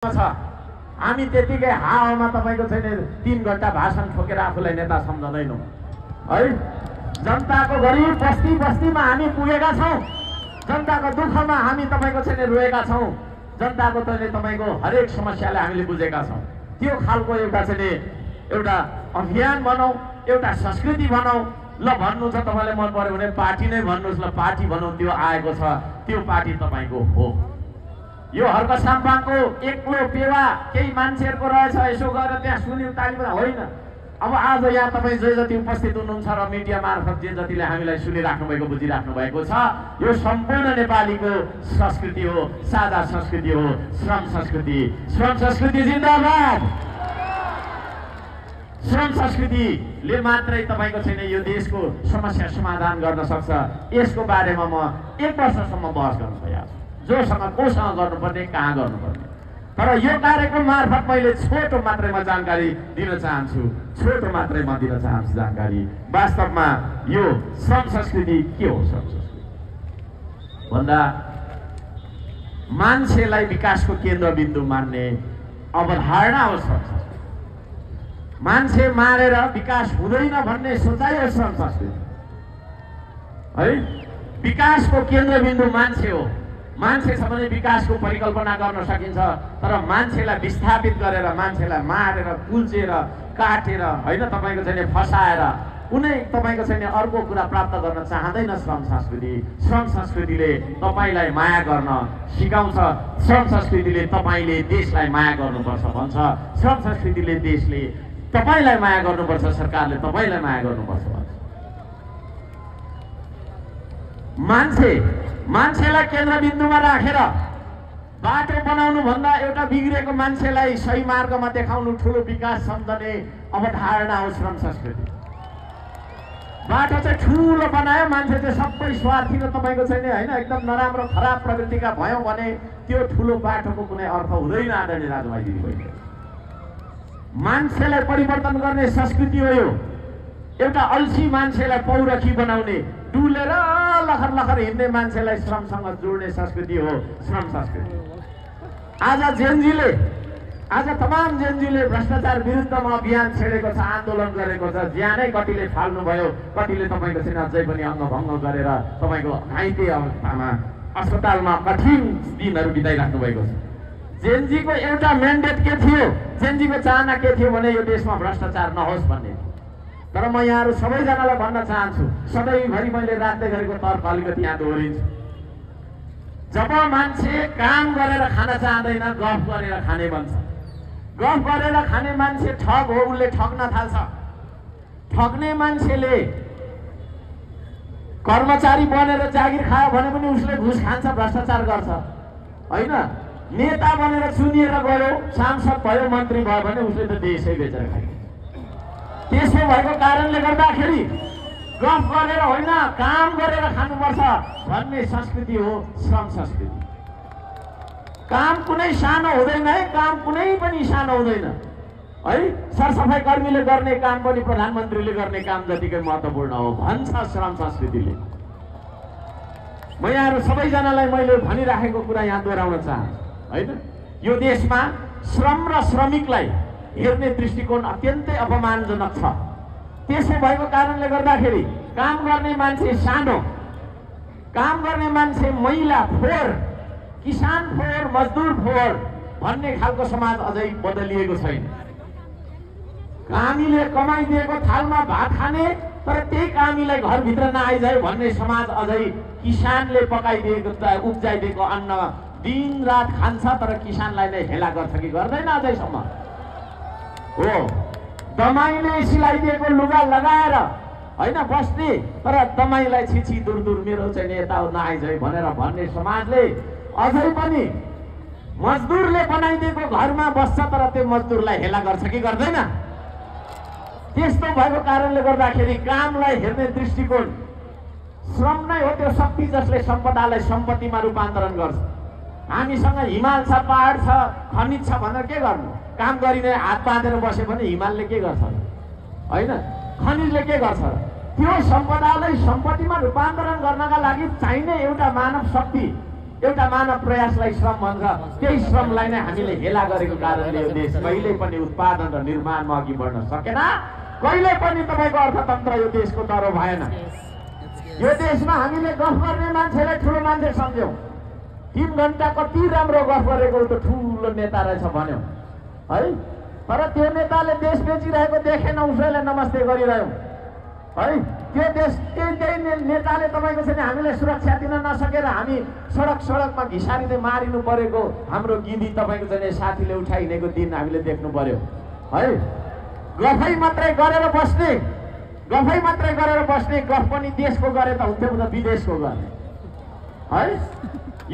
हामी त्यतिकै हावामा तपाईको चाहिँ 3 घण्टा भाषण ठोकेर आफूलाई नेता सम्झदैनौं है। जनताको गरिब बस्ती बस्तीमा हामी पुगेका छौं। जनताको दुःखमा हामी तपाईको चाहिँ रोएका छौं। जनताको तपाईको हरेक समस्यालाई हामीले बुझेका छौं। त्यो खालको एउटा चाहिँ एउटा अभियान बनाऊ, एउटा संस्कृति बनाऊ। ल भन्नु छ तपाईलाई मन पर्यो भने पार्टी नै भन्नुस्, ल पार्टी बनाऊ। त्यो आएको छ, त्यो पार्टी तपाईको हो। यो हर्क साम्पाङको एक्लो पेवा केही मान्छेहरुको रहेछ, यसो गरेर त्यहाँ सुन्यो ताली बजा होइन। अब आज यहाँ तपाई जे जति उपस्थित हुनुहुन्छ र मिडिया मार्फत जे जतिले हामीलाई सुनिराख्नु भएको बुझिराख्नु भएको छ, यो सम्पूर्ण नेपालीको संस्कृति हो, साझा संस्कृति हो, श्रम संस्कृति। श्रम संस्कृति जिन्दाबाद। श्रम संस्कृतिले मात्रै तपाईको छैन यो देशको समस्या समाधान गर्न सक्छ। यसको बारेमा म 1 वर्षसम्म बहस गर्न तयार छु। जोसँग कोसँग गर्नुपर्ने, कहाँ गर्नुपर्ने। तर यो कार्यक्रम मार्फत मैले छोटो मात्रै म जानकारी दिन चाहन्छु, छोटो मात्रै म दिन चाहन्छु जानकारी। वास्तवमा यो श्रम संस्कृति के हो? श्रम संस्कृति भन्दा मान्छेलाई विकासको केन्द्रबिन्दु मान्ने अवधारणा हो श्रम संस्कृति। मान्छे मारेर विकास हुँदैन भन्ने सोचाइ हो श्रम संस्कृति है। विकासको केन्द्रबिन्दु मान्छे हो। मान्छे छ भने विकासको परिकल्पना गर्न सकिन्छ। तर मान्छेलाई विस्थापित गरेर, मान्छेलाई मारेर, कुल्चेर, काटेर हैन तपाईको चाहिँ फसाएर कुनै तपाईको चाहिँ अर्को कुरा प्राप्त गर्न चाहदैन श्रम संस्कृति। श्रम संस्कृतिले तपाईलाई माया गर्न सिकाउँछ। श्रम संस्कृतिले तपाईले देशलाई माया गर्नुपर्छ भन्छ। श्रम संस्कृतिले देशले तपाईलाई माया गर्नुपर्छ, सरकारले तपाईलाई माया गर्नुपर्छ भन्छ। मान्छेलाई केन्द्रबिन्दुमा राखेर बाटो बनाउनु भन्दा एउटा बिग्रेको मान्छेलाई सही मार्गमा देखाउनु ठुलो विकास सम्झने अवधारणा हो श्रम संस्कृति। बाटो चाहिँ ठुलो बनायो, मान्छे चाहिँ सबै स्वार्थी र तपाईको छैन हैन एकदम नराम्रो खराब प्रवृत्तिका भयौं भने त्यो ठुलो बाटोको कुनै अर्थ हुँदैन। आदरणीय दाजुभाइ दिदीबहिनी, मान्छेलाई परिवर्तन गर्ने संस्कृति हो यो। एउटा अल्छी मान्छेलाई पौरखी बनाउने, डुलेर लखर लखर हिँड्ने मान्छेलाई श्रमसँग जोड्ने संस्कृति हो श्रम संस्कृति। आज तमाम जेनजीले भ्रष्टाचार विरुद्धमा अभियान छेडेको छ, आन्दोलन गरेको छ। ज्यानै कतिले फाल्नु भयो, कतिले तपाईको चाहिँ अझै पनि अङ्गभङ्ग गरेर तपाईको घाइते अवस्थामा अस्पतालमा कठिन दिनहरू बिताइराख्नु भएको छ। जेनजीको एउटा म्यान्डेट के थियो? जेनजीको चाहना के थियो भने यो देशमा भ्रष्टाचार नहोस् भन्ने। तर म यहाँहरु सबैजनालाई भन्न चाहन्छु, सधैँभरि मैले राख्दै गरेको तर्क अलिकति यहाँ दोहोरिन्छ। जब मान्छे काम गरेर खान चाहँदैन, गफ गरेर खाने भन्छ। गफ गरेर खाने मान्छे ठग हो, उसले ठग्न थाल्छ। ठग्ने मान्छेले कर्मचारी बनेर जागिर खायो भने पनि उसले घुस खान्छ, भ्रष्टाचार गर्छ हैन। नेता बनेर चुनिएर गयो, सांसद भयो, मन्त्री भयो भने उसले त देशै बेचेर खायो। त्यसो भएको कारणले गर्दाखेरि गफ गरेर होइन, काम गरेर खानुपर्छ भन्ने संस्कृति हो श्रम संस्कृति। काम कुनै सानो हुँदैन है, काम कुनै पनि सानो हुँदैन है। सरसफाई कर्मीले गर्ने काम पनि प्रधानमन्त्रीले गर्ने काम जतिकै महत्त्वपूर्ण हो भन्छ श्रम संस्कृतिले। म यहाँहरु सबैजनालाई मैले भनिराखेको कुरा यहाँ दोहोऱ्याउन चाहन्छु हैन। यो देशमा श्रम र श्रमिकलाई हेर्ने दृष्टिकोण अत्यन्तै अपमानजनक छ। त्यसो भएको कारणले गर्दाखेरि काम गर्ने मान्छे सानो, काम गर्ने मान्छे महिला फोहोर, किसान फोहोर, मजदुर फोहोर भन्ने खालको समाज अझै बदलिएको छैन। कामीले कमाइदिएको थालमा भात खाने तर त्यही कामीलाई घरभित्र नआइजाए भन्ने समाज अझै किसानले पकाइदिएको उब्जाइदिएको अन्न दिन रात खान्छ तर किसानलाई नै हेला गर्छ कि गर्दैन अझैसम्म हो। दमाईले सिलाइदिएको लुगा लगाएर हैन बस्ने तर दमाईलाई छिछि दूर दूर मेरो चाहिँ यता नआइजाए भनेर भन्ने समाजले अझै पनि मजदुरले बनाइदिएको घरमा बस्छ तर त्यो मजदुरलाई हेला गर्छ कि गर्दैन। त्यस्तो भएको कारणले गर्दाखेरि कामलाई हेर्ने दृष्टिकोण श्रम नै हो त्यो शक्ति जसले सम्पदालाई सम्पत्तिमा रूपान्तरण गर्छ। हामीसँग हिमाल छ, पहाड छ, खनिज छ भनेर के गर्नु? काम गरिने हात बाँधेर बसे भने हिमालले के गर्छ हैन, खनिजले के गर्छ? त्यो सम्पदालाई सम्पत्तिमा रूपान्तरण गर्नका लागि चाहिने एउटा मानव शक्ति एउटा मानव प्रयासलाई श्रम भन्छ। त्यही श्रमलाई नै हामीले हेला गरेको कारणले यो देश कहिल्यै पनि उत्पादन र निर्माणमा अघि बढ्न सकेन। कहिल्यै पनि तपाईँको अर्थतन्त्र यो देशको तरो भएन। यो देशमा हामीले गफ गर्ने मान्छेलाई ठुलो मान्छे सम्झ्यौँ। 3 घण्टा कति राम्रो गफ गरेको त ठुलो नेता रहेछ भन्यौँ है। तर त्यो नेताले देश बेचिरहेको देखेन, उसैलाई नमस्ते गरिरह्यौँ है। त्यो देश त्यही नेताले तपाईँको चाहिँ हामीलाई सुरक्षा दिन नसकेर हामी सडकमा घिसारिँदै मारिनु परेको हाम्रो गिदी तपाईँको चाहिँ साथीले उठाइहिँडेको दिन हामीले देख्नु पर्यो है। गफै मात्रै गरेर बस्ने, गफ पनि देशको गरे त हुन्थ्यो त विदेशको गर्ने है।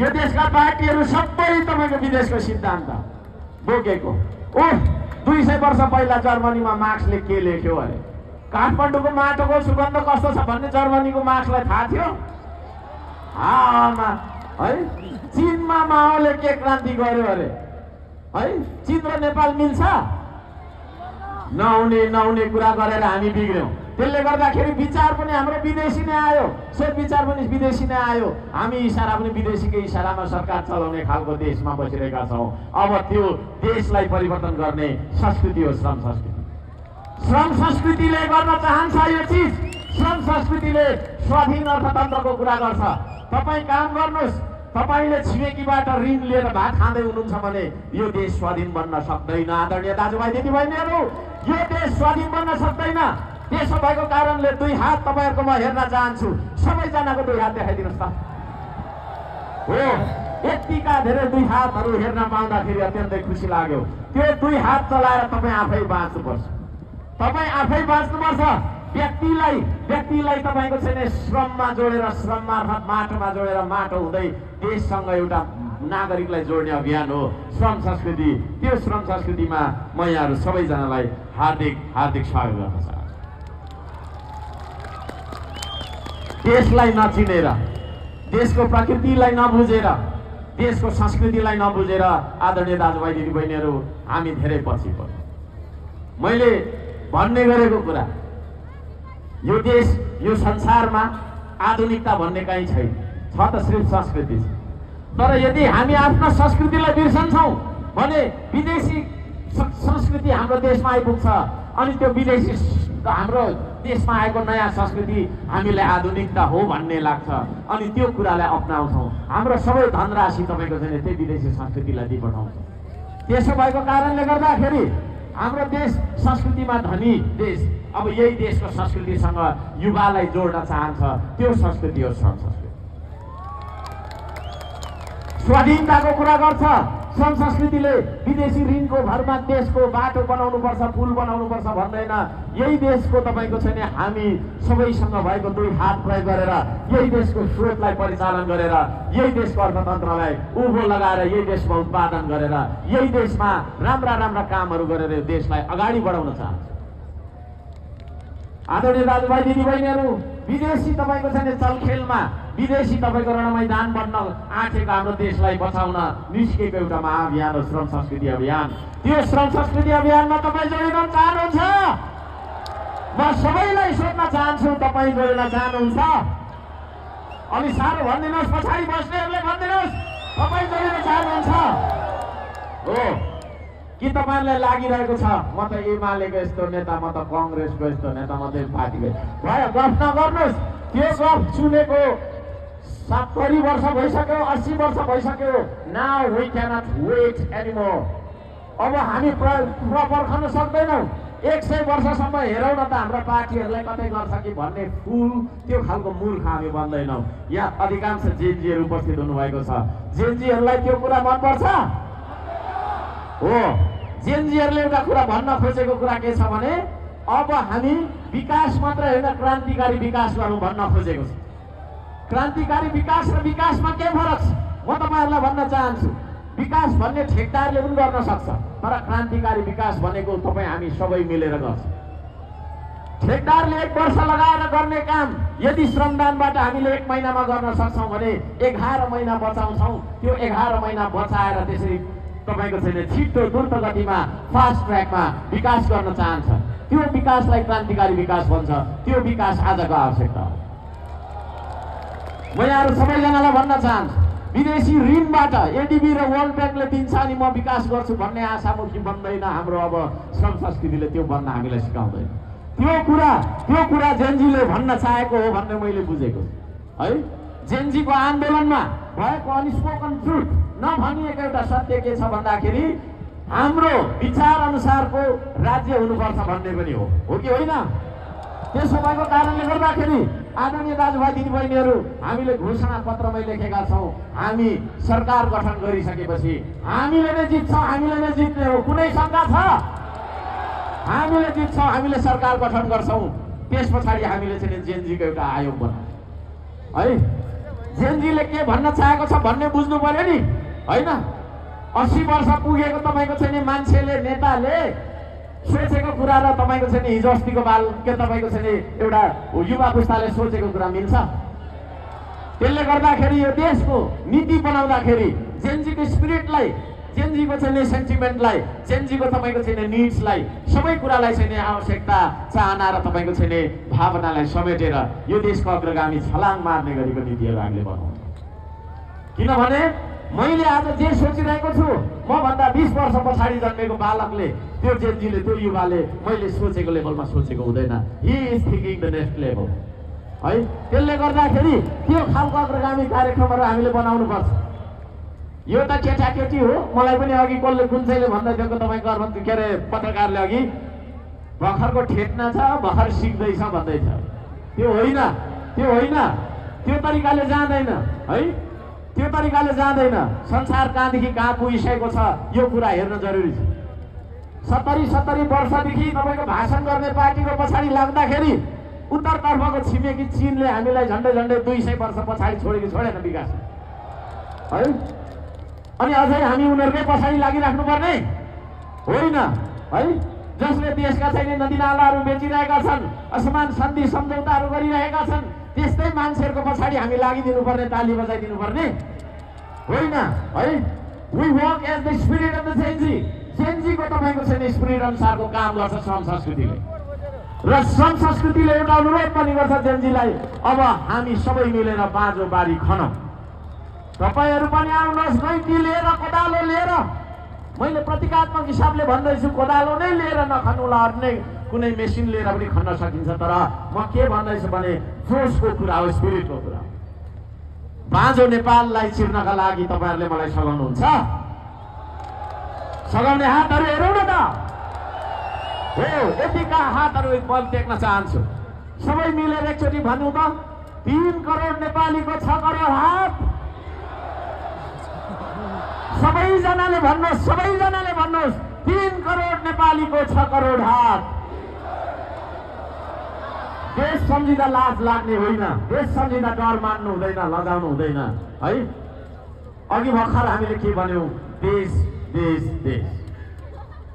यो देशका पार्टीहरू सबै तपाईँको विदेशको सिद्धान्त बोकेको। 200 वर्ष पहिला जर्मनीमा मार्क्सले के लेख्यो अरे, काठमाडौँको माटोको सुगन्ध कस्तो छ भन्ने जर्मनीको मार्क्सलाई थाहा थियो है। चीनमा माओले के क्रान्ति गर्यो अरे है। चीन र नेपाल मिल्छ? नहुने कुरा गरेर हामी बिग्र्यौँ। त्यसले गर्दाखेरि विचार पनि हाम्रो विदेशी नै आयो, सोच विचार पनि विदेशी नै आयो। हामी इसारा पनि विदेशीकै इसारामा सरकार चलाउने खालको देशमा बसिरहेका छौँ। अब त्यो देशलाई परिवर्तन गर्ने संस्कृति हो श्रम संस्कृति। श्रम संस्कृतिले गर्न चाहन्छ यो चिज। श्रम संस्कृतिले स्वाधीन अर्थतन्त्रको कुरा गर्छ। तपाईँ काम गर्नुहोस्, तपाईँले छिमेकीबाट ऋण लिएर भात खाँदै हुनुहुन्छ भने यो देश स्वाधीन बन्न सक्दैन। आदरणीय दाजुभाइ दिदीबहिनीहरू, यो देश स्वाधीन बन्न सक्दैन। त्यसो भएको कारणले 2 हात तपाईँहरूको म हेर्न चाहन्छु। सबैजनाको 2 हात देखाइदिनुहोस् त। हो, यतिका धेरै 2 हातहरू हेर्न पाउँदाखेरि अत्यन्तै खुसी लाग्यो। त्यो 2 हात चलाएर तपाईँ आफै बाँच्नुपर्छ। तपाईँ आफै बाँच्नुपर्छ। व्यक्तिलाई तपाईँको चाहिँ श्रममा जोडेर, श्रम मार्फत माटोमा जोडेर, माटो हुँदै देशसँग एउटा नागरिकलाई जोड्ने अभियान हो श्रम संस्कृति। त्यो श्रम संस्कृतिमा म यहाँहरू सबैजनालाई हार्दिक स्वागत गर्न चाहन्छु। देशलाई नचिनेर, देशको प्रकृतिलाई नबुझेर, देशको संस्कृतिलाई नबुझेर आदरणीय दाजुभाइ दिदीबहिनीहरू हामी धेरै पछि पर्यौँ। मैले भन्ने गरेको कुरा, यो देश, यो संसारमा आधुनिकता भन्ने कहीँ छैन, छ त सिर्फ संस्कृति छ। तर यदि हामी आफ्नो संस्कृतिलाई बिर्सन्छौँ भने विदेशी संस्कृति हाम्रो देशमा आइपुग्छ। अनि त्यो विदेशी हाम्रो देशमा आएको नयाँ संस्कृति हामीलाई आधुनिकता हो भन्ने लाग्छ। अनि त्यो कुरालाई अपनाउँछौँ। हाम्रो सबै धनराशि तपाईँको चाहिँ त्यही विदेशी संस्कृतिलाई दिइपठाउँछ। त्यसो भएको कारणले गर्दाखेरि हाम्रो देश संस्कृतिमा धनी देश। अब यही देशको संस्कृतिसँग युवालाई जोड्न चाहन्छ। त्यो संस्कृति हो श्रम संस्कृति। स्वाधीनताको कुरा गर्छ श्रम संस्कृतिले। विदेशी ऋणको भरमा देशको बाटो बनाउनुपर्छ, पुल बनाउनुपर्छ भन्दैन। यही देशको तपाईँको छैन हामी सबैसँग भएको 2 हात प्रयोग गरेर, यही देशको स्रोतलाई परिचालन गरेर, यही देशको अर्थतन्त्रलाई उभो लगाएर, यही देशमा उत्पादन गरेर, यही देशमा राम्रा कामहरू गरेर देशलाई अगाडि बढाउन चाहन्छ। आदरणीय दाजुभाइ दिदीबहिनीहरू, विदेशी तपाईँको छैन चलखेलमा, विदेशी तपाईँको रणमैदान बन्न आँटेको हाम्रो देशलाई बचाउन निस्केको एउटा महाअभियान हो श्रम संस्कृति अभियान। त्यो श्रम संस्कृति अभियानमा तपाईँ जोडिन चाहनुहुन्छ? म सबैलाई सोध्न चाहन्छु, तपाईँ जोडिन चाहनुहुन्छ? अलि साह्रो भनिदिनुहोस्, पछाडि बस्नेहरूले भनिदिनुहोस्, तपाईँ जोडिन चाहनुहुन्छ हो कि तपाईँहरूलाई लागिरहेको छ म त एमालेको यस्तो नेता, म त कङ्ग्रेसको यस्तो नेता, म त पार्टीको भयो? गफ नगर्नुहोस्। त्यो गफ सुनेको 70 वर्ष भइसक्यो, 80 वर्ष भइसक्यो। Now we cannot wait anymore. अब हामी पर्खन सक्दैनौँ। 100 वर्षसम्म हेरौँ न त हाम्रो पार्टीहरूलाई कतै गर्छ कि भन्ने फुल त्यो खालको मूर्ख हामी बन्दैनौँ। यहाँ अधिकांश जेनजीहरू उपस्थित हुनुभएको छ। जेनजीहरूलाई त्यो कुरा मनपर्छ हो। जेनजीहरूले एउटा कुरा भन्न खोजेको कुरा के छ भने अब हामी विकास मात्र होइन, क्रान्तिकारी विकास गरौँ भन्न खोजेको छ। क्रान्तिकारी विकास र विकासमा के फरक छ म तपाईँहरूलाई भन्न चाहन्छु। विकास भन्ने ठेकदारले पनि गर्न सक्छ, तर क्रान्तिकारी विकास भनेको तपाईँ हामी सबै मिलेर गर्छ। ठेकदारले 1 वर्ष लगाएर गर्ने काम यदि श्रमदानबाट हामीले 1 महिनामा गर्न सक्छौँ भने 11 महिना बचाउँछौँ। त्यो 11 महिना बचाएर त्यसरी तपाईँको छैन छिटो द्रुत गतिमा फास्ट ट्र्याकमा विकास गर्न चाहन्छ। त्यो विकासलाई क्रान्तिकारी विकास भन्छ। त्यो विकास आजको आवश्यकता हो। म यहाँहरू सबैजनालाई भन्न चाहन्छु, विदेशी ऋणबाट एडीबी र वर्ल्ड ब्याङ्कले दिन्छ अनि म विकास गर्छु भन्ने आशामुखी बन्दैन हाम्रो। अब श्रम संस्कृतिले त्यो बन्न हामीलाई सिकाउँदैन। त्यो कुरा जेनजीले भन्न चाहेको हो भन्ने मैले बुझेको है। जेनजीको आन्दोलनमा भएको अनस्पोकन ट्रुथ नभनिएको एउटा सत्य के छ भन्दाखेरि हाम्रो विचार अनुसारको राज्य हुनुपर्छ भन्ने पनि हो कि होइन? त्यसो भएको कारणले गर्दाखेरि आदरणीय दाजुभाइ दिदीबहिनीहरू, हामीले घोषणा पत्रमै लेखेका छौँ हामी सरकार गठन गरिसकेपछि हामीले नै जित्छौँ, हामीले नै जित्ने हो। कुनै शङ्का छ? हामीले जित्छौँ, हामीले सरकार गठन गर्छौँ। त्यस पछाडि हामीले चाहिँ जेनजीको एउटा आयोग बनाउँछौँ है। जेनजीले के भन्न चाहेको छ भन्ने बुझ्नु पर्यो नि होइन? 80 वर्ष पुगेको तपाईँको चाहिँ मान्छेले, नेताले सोचेको कुरा र तपाईँको चाहिँ हिजो अस्तिको बाल के तपाईँको चाहिँ एउटा युवा पुस्ताले सोचेको कुरा मिल्छ? त्यसले गर्दाखेरि यो देशको नीति बनाउँदाखेरि जेनजीको स्पिरिटलाई, जेनजीको चाहिँ सेन्टिमेन्टलाई, जेनजीको तपाईँको चाहिँ निड्सलाई, सबै कुरालाई चाहिँ आवश्यकता, चाहना र तपाईँको चाहिँ भावनालाई समेटेर यो देशको अग्रगामी छलाङ मार्ने गरेको नीतिहरू हामीले बनाउँछौँ। किनभने मैले आज जे सोचिरहेको छु, मभन्दा 20 वर्ष पछाडि जन्मेको बालकले, त्यो जेनजीले, त्यो युवाले मैले सोचेको लेभलमा सोचेको हुँदैन। He is thinking the next level है। त्यसले गर्दाखेरि त्यो खालको अग्रगामी कार्यक्रमहरू हामीले बनाउनुपर्छ। यो त केटाकेटी हो। मलाई पनि अघि कसले कुन चाहिँले भन्दै थियो तपाईँको के अरे पत्रकारले अघि भर्खरको ठेट्ना छ, भर्खर सिक्दैछ भन्दै छ। त्यो होइन, त्यो तरिकाले जाँदैन है। त्यो तरिकाले जाँदैन। संसार कहाँदेखि कहाँ पुगिसकेको छ यो कुरा हेर्न जरुरी छ। 70 वर्षदेखि तपाईँको भाषण गर्ने पार्टीको पछाडि लाग्दाखेरि उत्तरतर्फको छिमेकी चीनले हामीलाई झन्डै 200 वर्ष पछाडि छोडेन विकास है। अनि अझै हामी उनीहरूकै पछाडि लागिराख्नु पर्ने होइन है। जसले देशका चाहिँ नदीनालाहरू बेचिरहेका छन्, असमान सन्धि सम्झौताहरू गरिरहेका छन्, त्यस्तै मान्छेहरूको पछाडि हामी लागिदिनु पर्ने, ताली बजाइदिनु पर्ने होइन है। We work as the spirit of the Gen Z. जेनजीको तपाईँको चाहिँ स्पिरिट अनुसारको काम गर्छ श्रम संस्कृतिले, र श्रम संस्कृतिले एउटा अनुरोध पनि गर्छ जेनजीलाई, अब हामी सबै मिलेर बाँझो बारी खनौँ। तपाईँहरू पनि आउनुहोस्, गैँती लिएर, कोदालो लिएर। मैले प्रतीकात्मक हिसाबले भन्दैछु, कोदालो नै लिएर नखन्नुला, अन्य कुनै मेसिन लिएर पनि खन्न सकिन्छ। तर म के भन्दैछु भने जोसको कुरा हो, स्पिरिटको कुरा। बाँझो नेपाललाई चिर्नका लागि तपाईँहरूले मलाई सघाउनुहुन्छ? सघाउने हातहरू हेरौँ न त। हो, यतिका हातहरू बल टेक्न चाहन्छु। सबै मिलेर एकचोटि भन्नु त, 3 करोड नेपालीको 6 करोड हात। सबैजनाले भन्नुहोस्, 3 करोड नेपालीको 6 करोड हात। देश सम्झिँदा लाज लाग्ने होइन, देश सम्झिँदा डर मान्नु हुँदैन, लगाउनु हुँदैन है। अघि भर्खर हामीले के भन्यौँ? देश देश देश।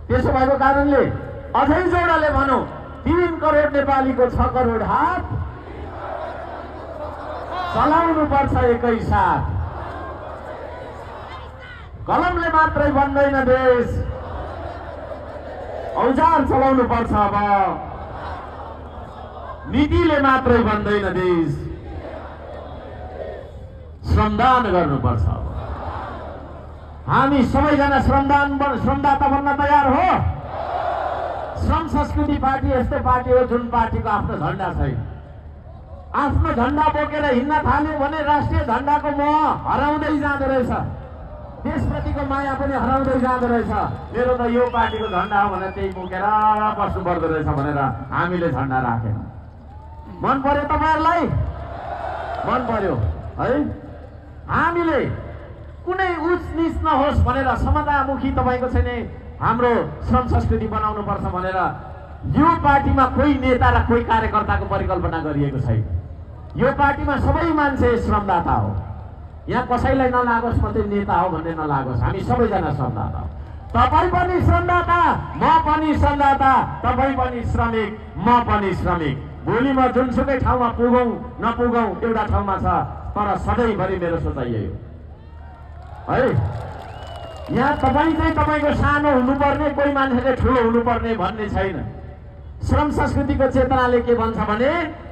त्यसो भएको कारणले अझै जोडले भनौँ, 3 करोड नेपालीको 6 करोड हात चलाउनु पर्छ एकैसाथ। कलमले मात्रै बन्दैन देश, औजार चलाउनु पर्छ। अब नीतिले मात्रै बन्दैन देश, श्रमदान गर्नुपर्छ। हामी सबैजना श्रमदाता बन्न तयार हो? श्रम संस्कृति पार्टी यस्तो पार्टी हो जुन पार्टीको आफ्नो झन्डा छैन। आफ्नो झन्डा बोकेर हिँड्न थाल्यो भने राष्ट्रिय झन्डाको मोह हराउँदै जाँदो रहेछ, देशप्रतिको माया पनि हराउँदै जाँदो रहेछ। मेरो त यो पार्टीको झन्डा हो भनेर त्यही बोकेर बस्नु पर्दो रहेछ भनेर हामीले झन्डा राखेन। मन पर्यो तपाईँहरूलाई? मन पर्यो है। हामीले कुनै उच्च नीच नहोस् भनेर समतामुखी तपाईँको चाहिँ हाम्रो श्रम संस्कृति बनाउनु पर्छ भनेर यो पार्टीमा कोही नेता र कोही कार्यकर्ताको परिकल्पना गरिएको छैन। यो पार्टीमा सबै मान्छे श्रमदाता हो। यहाँ कसैलाई नलागोस् मात्रै नेता हो भन्ने नलागोस्, हामी सबैजना श्रमदाता हो। तपाईँ पनि श्रमदाता, म पनि श्रमदाता, तपाईँ पनि श्रमिक, म पनि श्रमिक। भोलि म जुनसुकै ठाउँमा पुगौँ नपुगौँ एउटा ठाउँमा छ, तर सधैँभरि मेरो सोचाइ यही हो है। यहाँ तपाईँ चाहिँ तपाईँको सानो हुनुपर्ने, कोही मान्छेले ठुलो हुनुपर्ने भन्ने छैन। श्रम संस्कृतिको चेतनाले के भन्छ भने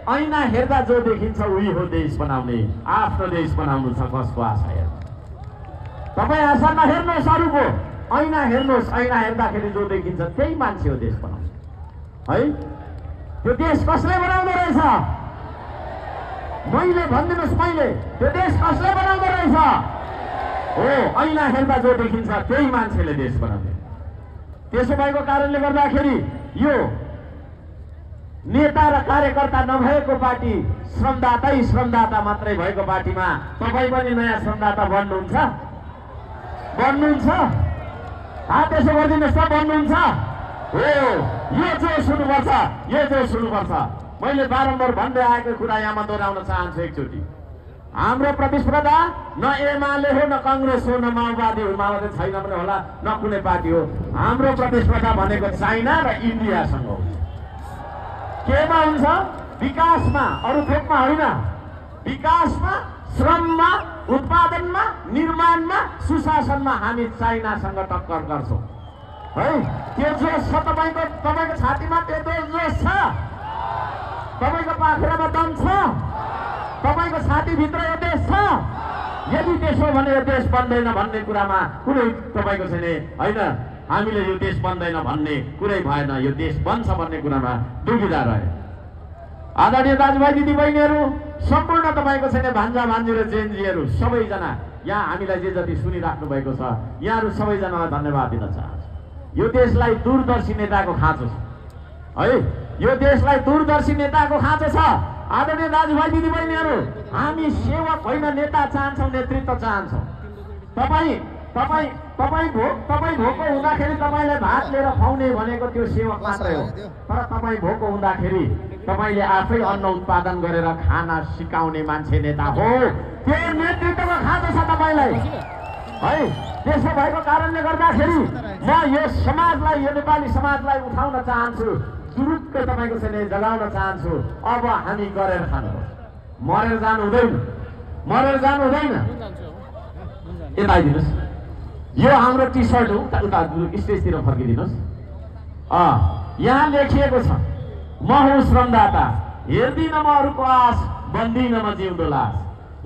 ऐना हेर्दा जो देखिन्छ उही हो देश बनाउने। आफ्नो देश बनाउनु छ, कसको आशा हेर्नु। तपाईँ आशा नहेर्नुहोस् अरूको, ऐना हेर्नुहोस्। ऐना हेर्दाखेरि जो देखिन्छ त्यही मान्छे हो देश बनाउँछ है। त्यो देश कसले बनाउँदो रहेछ? मैले भनिदिनुहोस्, मैले त्यो देश कसले बनाउँदो रहेछ? हो, ऐना हेर्दा जो देखिन्छ त्यही मान्छेले देश बनाउँछ। त्यसो भएको कारणले गर्दाखेरि यो नेता र कार्यकर्ता नभएको पार्टी, श्रमदाता मात्रै भएको पार्टीमा तपाईँ पनि नयाँ श्रमदाता बन्नुहुन्छ? बन्नुहुन्छ? त्यसो गरिदिनुहोस् त, बन्नुहुन्छ? हो, यो जोस हुनुपर्छ, यो जोस हुनुपर्छ। मैले बारम्बार भन्दै आएको कुरा यहाँमा दोहोऱ्याउन चाहन्छु एकचोटि। हाम्रो प्रतिस्पर्धा न एमाले हो, न कांग्रेस हो, न माओवादी हो। माओवादी छैन पनि होला, न कुनै पार्टी हो। हाम्रो प्रतिस्पर्धा भनेको चाइना र इन्डियासँग हो। केमा हुन्छ? विकासमा, अरू थोकमा होइन। विकासमा, श्रममा, उत्पादनमा, निर्माणमा, सुशासनमा हामी चाइनासँग टक्कर गर्छौँ है। त्यो जोस छ तपाईँको छातीमा, त्यो जोस छ। तपाईँको पाखुरामा दम छ, तपाईँको छातीभित्र यो देश छ। यदि त्यसो भने यो देश बन्दैन भन्ने कुरामा कुनै तपाईँको छैन होइन। हामीले यो देश बन्दैन भन्ने कुरै भएन, यो देश बन्छ भन्ने कुरामा दुविधा रहे। आदरणीय दाजुभाइ दिदीबहिनीहरू, सम्पूर्ण तपाईँको छैन भान्जा भान्जी र जेनजीहरू सबैजना यहाँ हामीलाई जे जति सुनिराख्नु भएको छ, यहाँहरू सबैजनालाई धन्यवाद दिन चाहन्छु। यो देशलाई दूरदर्शी नेताको खाँचो छ है। यो देशलाई दूरदर्शी नेताको खाँचो छ। आदरणीय दाजुभाइ दिदीबहिनीहरू, हामी सेवक होइन, नेता चाहन्छौँ, नेतृत्व चाहन्छौँ। तपाईँ भोको हुँदाखेरि तपाईँलाई भात लिएर खुवाउने भनेको त्यो सेवक मात्रै हो। तर तपाईँ भोको हुँदाखेरि तपाईँले आफै अन्न उत्पादन गरेर खाना सिकाउने मान्छे नेता हो। त्यो नेतृत्वको खाँचो छ तपाईँलाई है। त्यसो भएको कारणले गर्दाखेरि म यो समाजलाई, यो नेपाली समाजलाई उठाउन चाहन्छु, जुरुक्कै तपाईँको चाहिँ जगाउन चाहन्छु। अब हामी गरेर खानुपर्छ, मरेर जानु हुँदैन, मरेर जानु हुँदैन। यता आइदिनुहोस्, यो हाम्रो टी सर्ट हो, उता स्टेजतिर फर्किदिनुहोस्। यहाँ लेखिएको छ, म हुँ श्रमदाता, हेर्दिन म अरूको आश, बन्दिन म जिउँदो लास।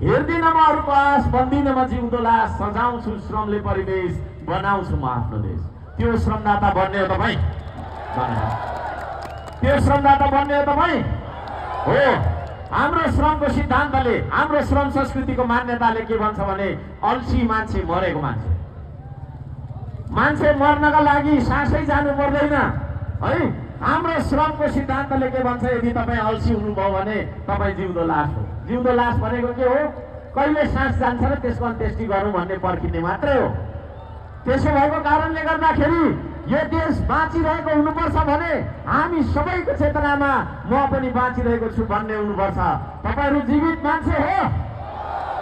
हेर्दिन म अरूको आश, बन्दिन म जिउँदो लास। सजाउँछु श्रमले परिवेश, बनाउँछु म आफ्नो देश। त्यो श्रमदाता बन्ने हो तपाईँ? त्यो श्रमदाता बन्ने हो तपाईँ? हो। हाम्रो श्रमको सिद्धान्तले, हाम्रो श्रम संस्कृतिको मान्यताले के भन्छ भने अल्छी मान्छे मरेको मान्छे। मान्छे मर्नका लागि सासै जानु पर्दैन है। हाम्रो श्रमको सिद्धान्तले के भन्छ, यदि तपाईँ अल्छी हुनुभयो भने तपाईँ जिउँदो लास हो। जिउँदो लास भनेको के हो? कहिले सास जान्छ र त्यसको अन्त्येष्टि गरौँ भन्ने पर्खिने मात्रै हो। त्यसो भएको कारणले गर्दाखेरि यो देश बाँचिरहेको हुनुपर्छ भने हामी सबैको चेतनामा म पनि बाँचिरहेको छु भन्ने हुनुपर्छ। तपाईँहरू जीवित मान्छे हो,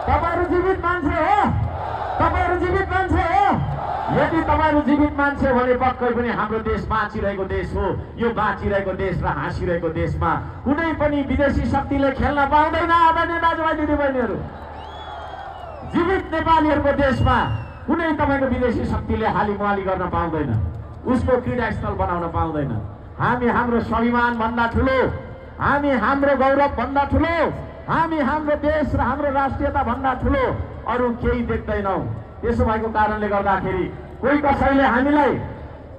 तपाईँहरू जीवित मान्छे हो, तपाईँहरू जीवित मान्छे हो। यदि तपाईँहरू जीवित मान्छे हो भने पक्कै पनि हाम्रो देश बाँचिरहेको देश हो। यो बाँचिरहेको देश र हाँसिरहेको देशमा कुनै पनि विदेशी शक्तिले खेल्न पाउँदैन। आदरणीय दाजुभाइ दिदीबहिनीहरू, जीवित नेपालीहरूको देशमा कुनै तपाईँको विदेशी शक्तिले हालिमुहाली गर्न पाउँदैन, उसको क्रीडास्थल बनाउन पाउँदैन। हामी हाम्रो स्वाभिमान भन्दा ठुलो, हामी हाम्रो गौरव भन्दा ठुलो, हामी हाम्रो देश र हाम्रो राष्ट्रियता भन्दा ठुलो अरू केही देख्दैनौँ। त्यसो भएको कारणले गर्दाखेरि कोही कसैले हामीलाई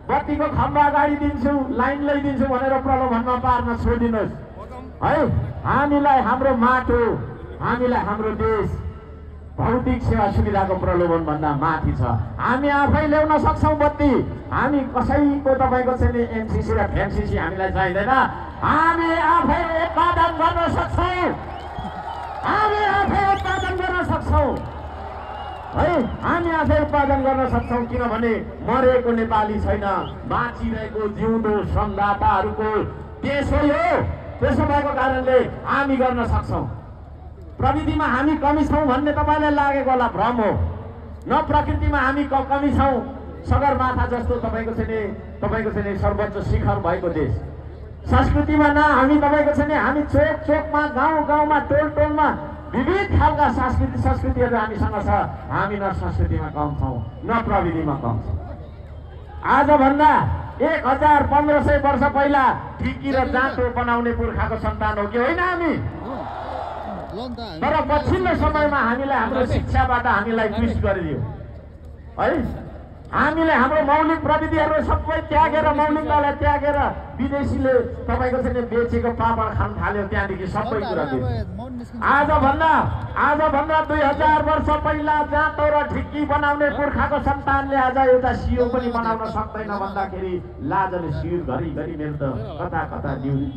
बत्तीको खम्बा अगाडि दिन्छु, लाइन ल्याइदिन्छु भनेर प्रलोभनमा पार्न छोडिदिनुहोस् है। हामीलाई हाम्रो माटो, हामीलाई हाम्रो देश भौतिक सेवा सुविधाको प्रलोभन भन्दा माथि छ। हामी आफै ल्याउन सक्छौँ बत्ती। हामी कसैको तपाईँको चाहिँ एनसीसी र फ्यान्सीसी हामीलाई चाहिँदैन। हामी आफै उत्पादन गर्न सक्छौँ, हामी आफै उत्पादन गर्न सक्छौँ है। हामी आफै उत्पादन गर्न सक्छौँ किनभने मरेको नेपाली छैन, बाँचिरहेको जिउँदो श्रमदाताहरूको देश हो यो। त्यसो भएको कारणले हामी गर्न सक्छौँ। प्रविधिमा हामी कमी छौँ भन्ने तपाईँलाई लागेको होला, भ्रम हो। न प्रकृतिमा हामी कमी छौँ। सगरमाथा जस्तो तपाईँको चाहिँ सर्वोच्च शिखर भएको देश। संस्कृतिमा न हामी तपाईँको चाहिँ हामी चोक चोकमा, गाउँ गाउँमा, टोल टोलमा विविध खालका संस्कृतिहरू हामीसँग छ। हामी न संस्कृतिमा कम छौँ, न प्रविधिमा कम छौँ। आजभन्दा 1500 वर्ष पहिला ढिकी र जाँतो बनाउने पुर्खाको सन्तान हो कि होइन हामी? तर पछिल्लो समयमा हामीलाई हाम्रो शिक्षाबाट हामीलाई ट्विस्ट गरिदियो। है। हामीले हाम्रो मौलिक प्रविधिहरू सबै त्यागेर मौलिकतालाई त्यागेर विदेशीले तपाईँको चाहिँ बेचेको पापड खान थाल्यो। त्यहाँदेखि सबै कुरा आजभन्दा 2000 वर्ष पहिला जाँतो र ढिक्की बनाउने पुर्खाको सन्तानले आज एउटा सियो पनि बनाउन सक्दैन भन्दाखेरि लाजले शिर घरिघरि मेरो त कता कता न्युज।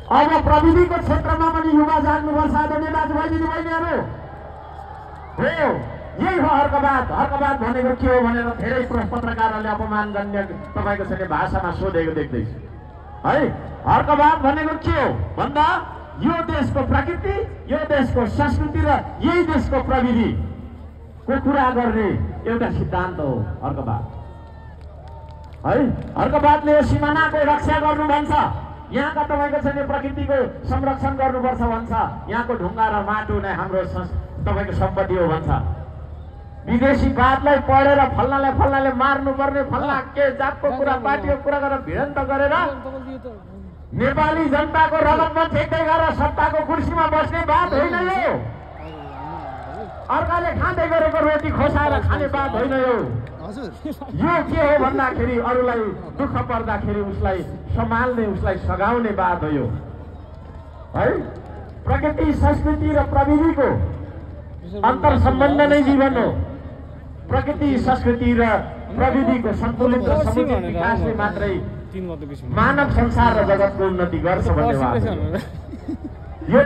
अब प्रविधिको क्षेत्रमा पनि युवा जाग्नुपर्छ आदरणीय दाजुभाइ दिदीबहिनीहरू हो। यही हो हर्कबाद भनेको के हो भनेर धेरै पत्रकारहरूले अपमान गर्ने तपाईँको चाहिँ भाषामा सोधेको देख्दैछु है। हर्कबाद भनेको के हो भन्दा यो देशको प्रकृति, यो देशको संस्कृति र यही देशको प्रविधिको कुरा गर्ने एउटा सिद्धान्त हो हर्कबाद है। हर्कबादले यो सिमानाको रक्षा गर्नु भन्छ, यहाँका तपाईँको चाहिँ प्रकृतिको संरक्षण गर्नुपर्छ भन्छ, यहाँको ढुङ्गा र माटो नै हाम्रो तपाईँको सम्पत्ति हो भन्छ। विदेशी बातलाई पढेर फल्नाले मार्नुपर्ने फल्ना के जातको कुरा पार्टीको कुरा गरेर भिडन्त गरेर नेपाली जनताको रगतमा ठेक्दै गरेर सत्ताको कुर्सीमा बस्ने बात होइन यो। अर्काले खाँदै गरेको रोटी खोसाएर खाने बात होइन यो। यो के हो भन्दाखेरि अरूलाई दुःख पर्दाखेरि उसलाई सम्हाल्ने, उसलाई सघाउने बात हो यो है। प्रकृति, संस्कृति र प्रविधिको अन्तर सम्बन्ध नै जीवन हो। प्रकृति, संस्कृति र प्रविधिको सन्तुलित र समुचित विकासले मात्रै मानव संसार र जगतको उन्नति गर्छ भन्ने बात हो। यो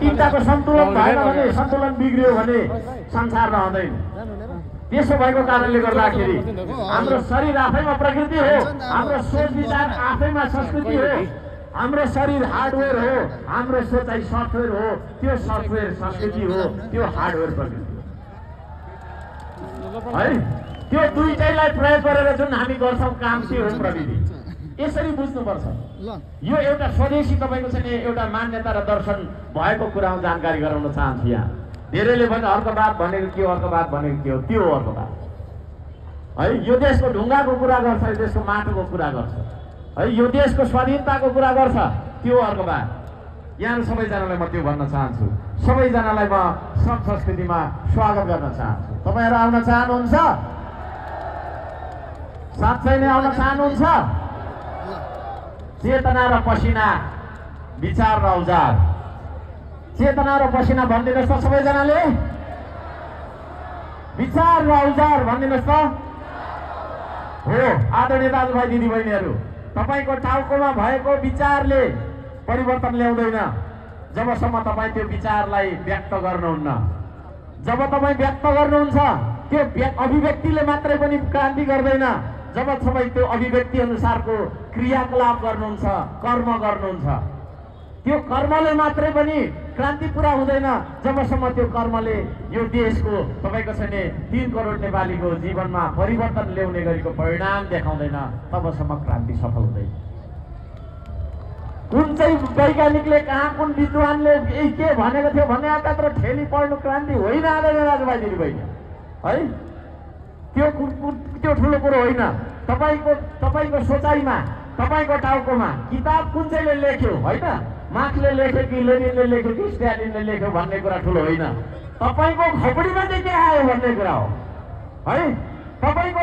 तिनटाको सन्तुलन भएन भने, सन्तुलन बिग्रियो भने संसार रहँदैन। त्यसो भएको कारणले गर्दाखेरि हाम्रो शरीर आफैमा प्रकृति हो, हाम्रो सोच विचार आफैमा संस्कृति हो, हाम्रो शरीर हार्डवेयर हो, हाम्रो सोचाइ सफ्टवेयर हो, त्यो सफ्टवेयर संस्कृति हो, त्यो हार्डवेयर प्रकृति है। त्यो दुईटैलाई प्रयोग गरेर जुन हामी गर्छौँ काम त्यो हो प्रविधि। यसरी बुझ्नुपर्छ। यो एउटा स्वदेशी तपाईँको चाहिँ एउटा मान्यता र दर्शन भएको कुरामा जानकारी गराउन चाहन्छु। यहाँ धेरैले भन्छ हर्कबाद भनेको के हो, हर्कबाद भनेको के हो, त्यो हो हर्कबाद है। यो देशको ढुङ्गाको कुरा गर्छ, यो देशको माटोको कुरा गर्छ है, यो देशको स्वाधीनताको कुरा गर्छ, त्यो हर्कबाद। यहाँ सबैजनालाई म त्यो भन्न चाहन्छु। सबैजनालाई म सब संस्कृतिमा स्वागत गर्न चाहन्छु। तपाईँहरू आउन चाहनुहुन्छ? साँच्चै नै आउन चाहनुहुन्छ? चेतना र पसिना, विचार र औजार। चेतना र पसिना भनिदिनुहोस् त सबैजनाले। विचार र औजार भनिदिनुहोस् त। हो आदरणीय दाजुभाइ दिदीबहिनीहरू, तपाईँको टाउकोमा भएको विचारले परिवर्तन ल्याउँदैन जबसम्म तपाईँ त्यो विचारलाई व्यक्त गर्नुहुन्न। जब तपाईँ व्यक्त गर्नुहुन्छ त्यो अभिव्यक्तिले मात्रै पनि क्रान्ति गर्दैन। जब तपाईँ त्यो अभिव्यक्ति अनुसारको क्रियाकलाप गर्नुहुन्छ, कर्म गर्नुहुन्छ, त्यो कर्मले मात्रै पनि क्रान्ति पुरा हुँदैन जबसम्म त्यो कर्मले यो देशको तपाईँको चाहिँ 3 करोड नेपालीको जीवनमा परिवर्तन ल्याउने गरेको परिणाम देखाउँदैन, तबसम्म क्रान्ति सफल हुँदैन। कुन चाहिँ वैज्ञानिकले कहाँ, कुन विद्वानले के भनेको थियो भने मात्र ठेली पढ्नु क्रान्ति होइन आदरणीय दाजुभाइ दिदीबहिनी है। त्यो ठुलो कुरो होइन। तपाईँको सोचाइमा, तपाईँको टाउकोमा किताब कुन चाहिँले लेख्यो होइन, मार्क्सले लेख्यो कि लेनिनले लेख्यो कि स्ट्यालिनले लेख्यो भन्ने कुरा ठुलो होइन। तपाईँको खोपडीमा चाहिँ के आयो भन्ने कुरा हो है। तपाईँको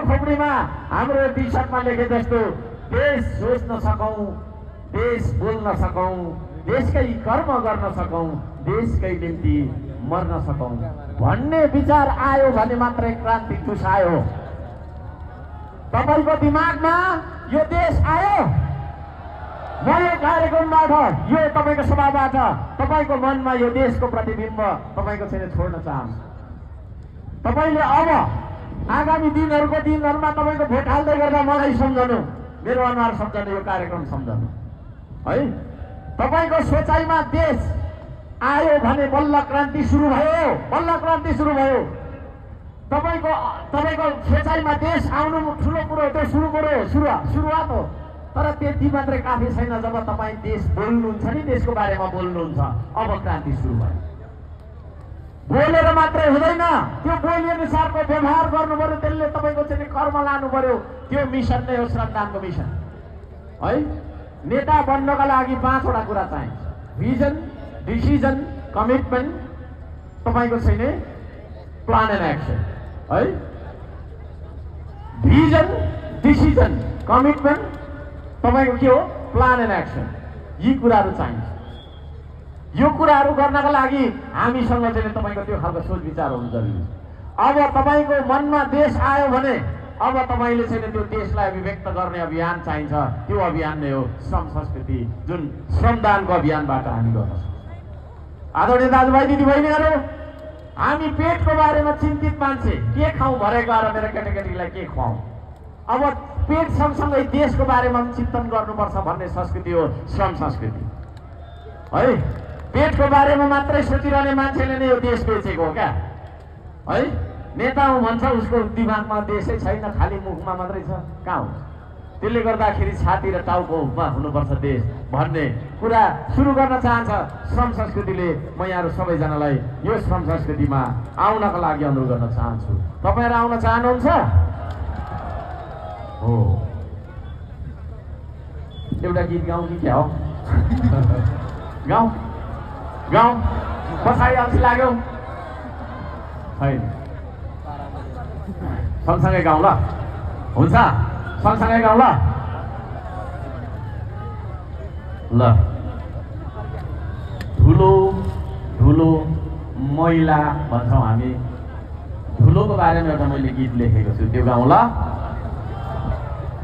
खोपडीमा हाम्रो टी सर्टमा लेखे जस्तो देश सोच्न सकौँ, देश बोल्न सकौँ, देशकै कर्म गर्न सकौँ, देशकै निम्ति मर्न सकौँ भन्ने विचार आयो भने मात्रै क्रान्ति चुसायो। तपाईँको दिमागमा यो देश आयो, म यो कार्यक्रमबाट, यो तपाईँको सभाबाट तपाईँको मनमा यो देशको प्रतिबिम्ब तपाईँको चाहिँ छोड्न चाहन्छु। तपाईँले अब आगामी दिनहरूमा तपाईँको भोट हाल्दै गर्दा मलाई सम्झनु, मेरो अनुहार सम्झनु, यो कार्यक्रम सम्झनु है। तपाईँको सोचाइमा देश आयो भने बल्ल क्रान्ति सुरु भयो, बल्ल क्रान्ति सुरु भयो। तपाईँको सोचाइमा देश आउनु ठुलो कुरो, त्यो सुरुवात हो। तर त्यति मात्रै काफी छैन। जब तपाईँ देश बोल्नुहुन्छ नि, देशको बारेमा बोल्नुहुन्छ, अब क्रान्ति सुरु भयो। बोलेर मात्रै हुँदैन, त्यो बोली अनुसारको व्यवहार गर्नु पर्यो, त्यसले तपाईँको चाहिँ कर्म लानु पर्यो। त्यो मिसन नै हो श्रमदानको मिसन है। नेता बन्नका लागि 5 वटा कुरा चाहिन्छ: भिजन, डिसिजन, कमिटमेन्ट, तपाईको छैन प्लान एन्ड एक्सन है, भिजन, डिसिजन, कमिटमेन्ट, तपाईको के हो प्लान एन्ड एक्सन। यी कुराहरू चाहिन्छ। यो कुराहरू गर्नका लागि हामीसँग चाहिँ तपाईको त्यो खालको सोच विचार हुनु जरुरी छ। अब तपाईको मनमा देश आयो भने अब तपाईले चाहिँ त्यो देशलाई अभिव्यक्त गर्ने अभियान चाहिन्छ। त्यो अभियान नै हो श्रम संस्कृति, जुन श्रमदानको अभियानबाट हामी गर्न सक्छौँ। आदरणीय दाजुभाइ दिदीबहिनीहरू, हामी पेटको बारेमा चिन्तित मान्छे, के खाउँ भरे गएर मेरो केटाकेटीलाई के खुवाउँ। अब पेट सँगसँगै देशको बारेमा पनि चिन्तन गर्नुपर्छ भन्ने संस्कृति हो श्रम संस्कृति है। पेटको बारेमा मात्रै सोचिरहने मान्छेले नै यो देश बेचेको हो क्या है। नेता हो भन्छ, उसको दिमागमा देशै छैन, खालि मुखमा मात्रै छ, कहाँ हुन्छ। त्यसले गर्दाखेरि छाती र टाउकोमा हुनुपर्छ देश भन्ने कुरा सुरु गर्न चाहन्छ श्रम संस्कृतिले। म यहाँहरू सबैजनालाई यो श्रम संस्कृतिमा आउनका लागि अनुरोध गर्न चाहन्छु। तपाईँहरू आउन चाहनुहुन्छ हो? एउटा गीत गाउँ कि क्या हो? गाउँ गाउँ बसाइ अल्छी लाग्यो छैन, सँगसँगै गाउँ ल, हुन्छ सँगसँगै गाउँ ल। ल, धुलो धुलो मैला भन्छौँ हामी, धुलोको बारेमा एउटा मैले गीत लेखेको छु, त्यो गाउँ ल।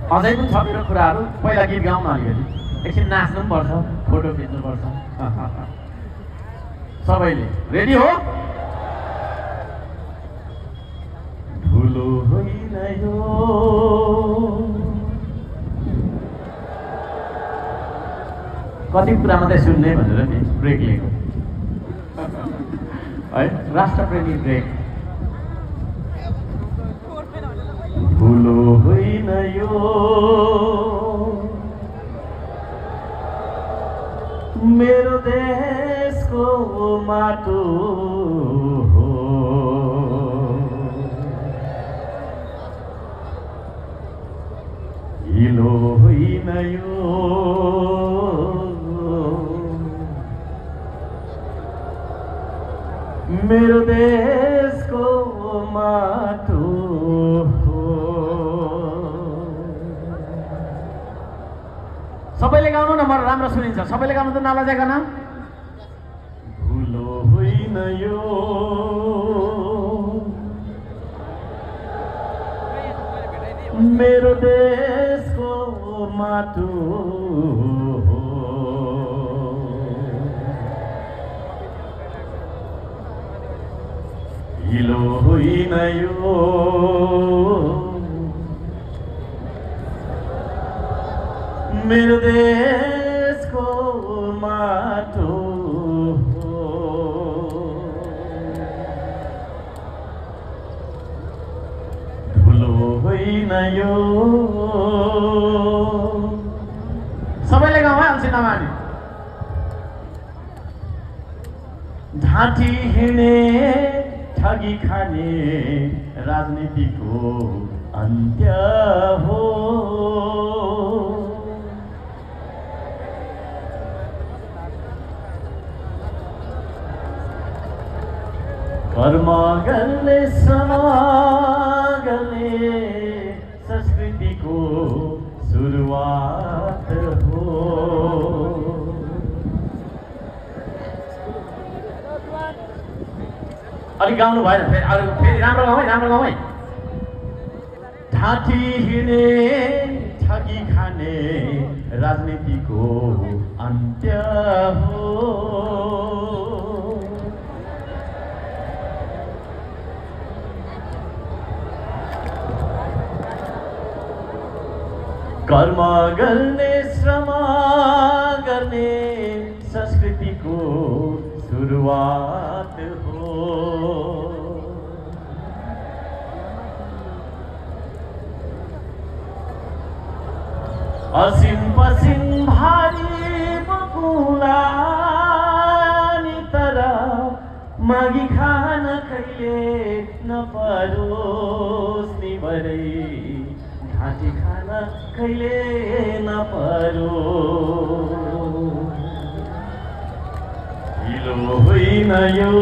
अझै पनि छ मेरो कुराहरू, पहिला गीत गाउँ न अलिकति, एकछिन नाच्नु पनि पर्छ, फोटो खिच्नु पर्छ। सबैले रेडी हो? धुलो होइन यो कति कुरा मात्रै सुन्ने भनेर नि ब्रेक लिएको है, राष्ट्रप्रेमी ब्रेक। धुलो होइन यो मेरो देशको माटो हो, हिलो होइन यो मेरो देशको माटो हो। सबैले गाउनु न, म राम्रो सुनिन्छ, सबैले गाउनु त नलजाइकन। धुलो होइन यो मेरो देशको माटो हो, हिलो होइन यो मेरो देशको माटो हो। धुलो होइन यो। सबैले गाउँ है, अल्छी नमानी। ढाँटी हिँड्ने ठगी खाने राजनीतिको अन्त्य हो, कर्म गर्ने श्रम गर्ने संस्कृतिको सुरुवात हो। अलिक गाउनु भएन, फेरि राम्रो गाउँ है, राम्रो गाउँ है। ढाँटी हिँड्ने ठगी खाने राजनीतिको अन्त्य हो, कर्म गर्ने श्रम गर्ने संस्कृतिको सुरुवात हो। असिन पसिन भारी बकुला नि तर मागी खान कहिले नपरोस् नि भरै, ढाँटी खान कहिले नपरो। हिलो होइन यो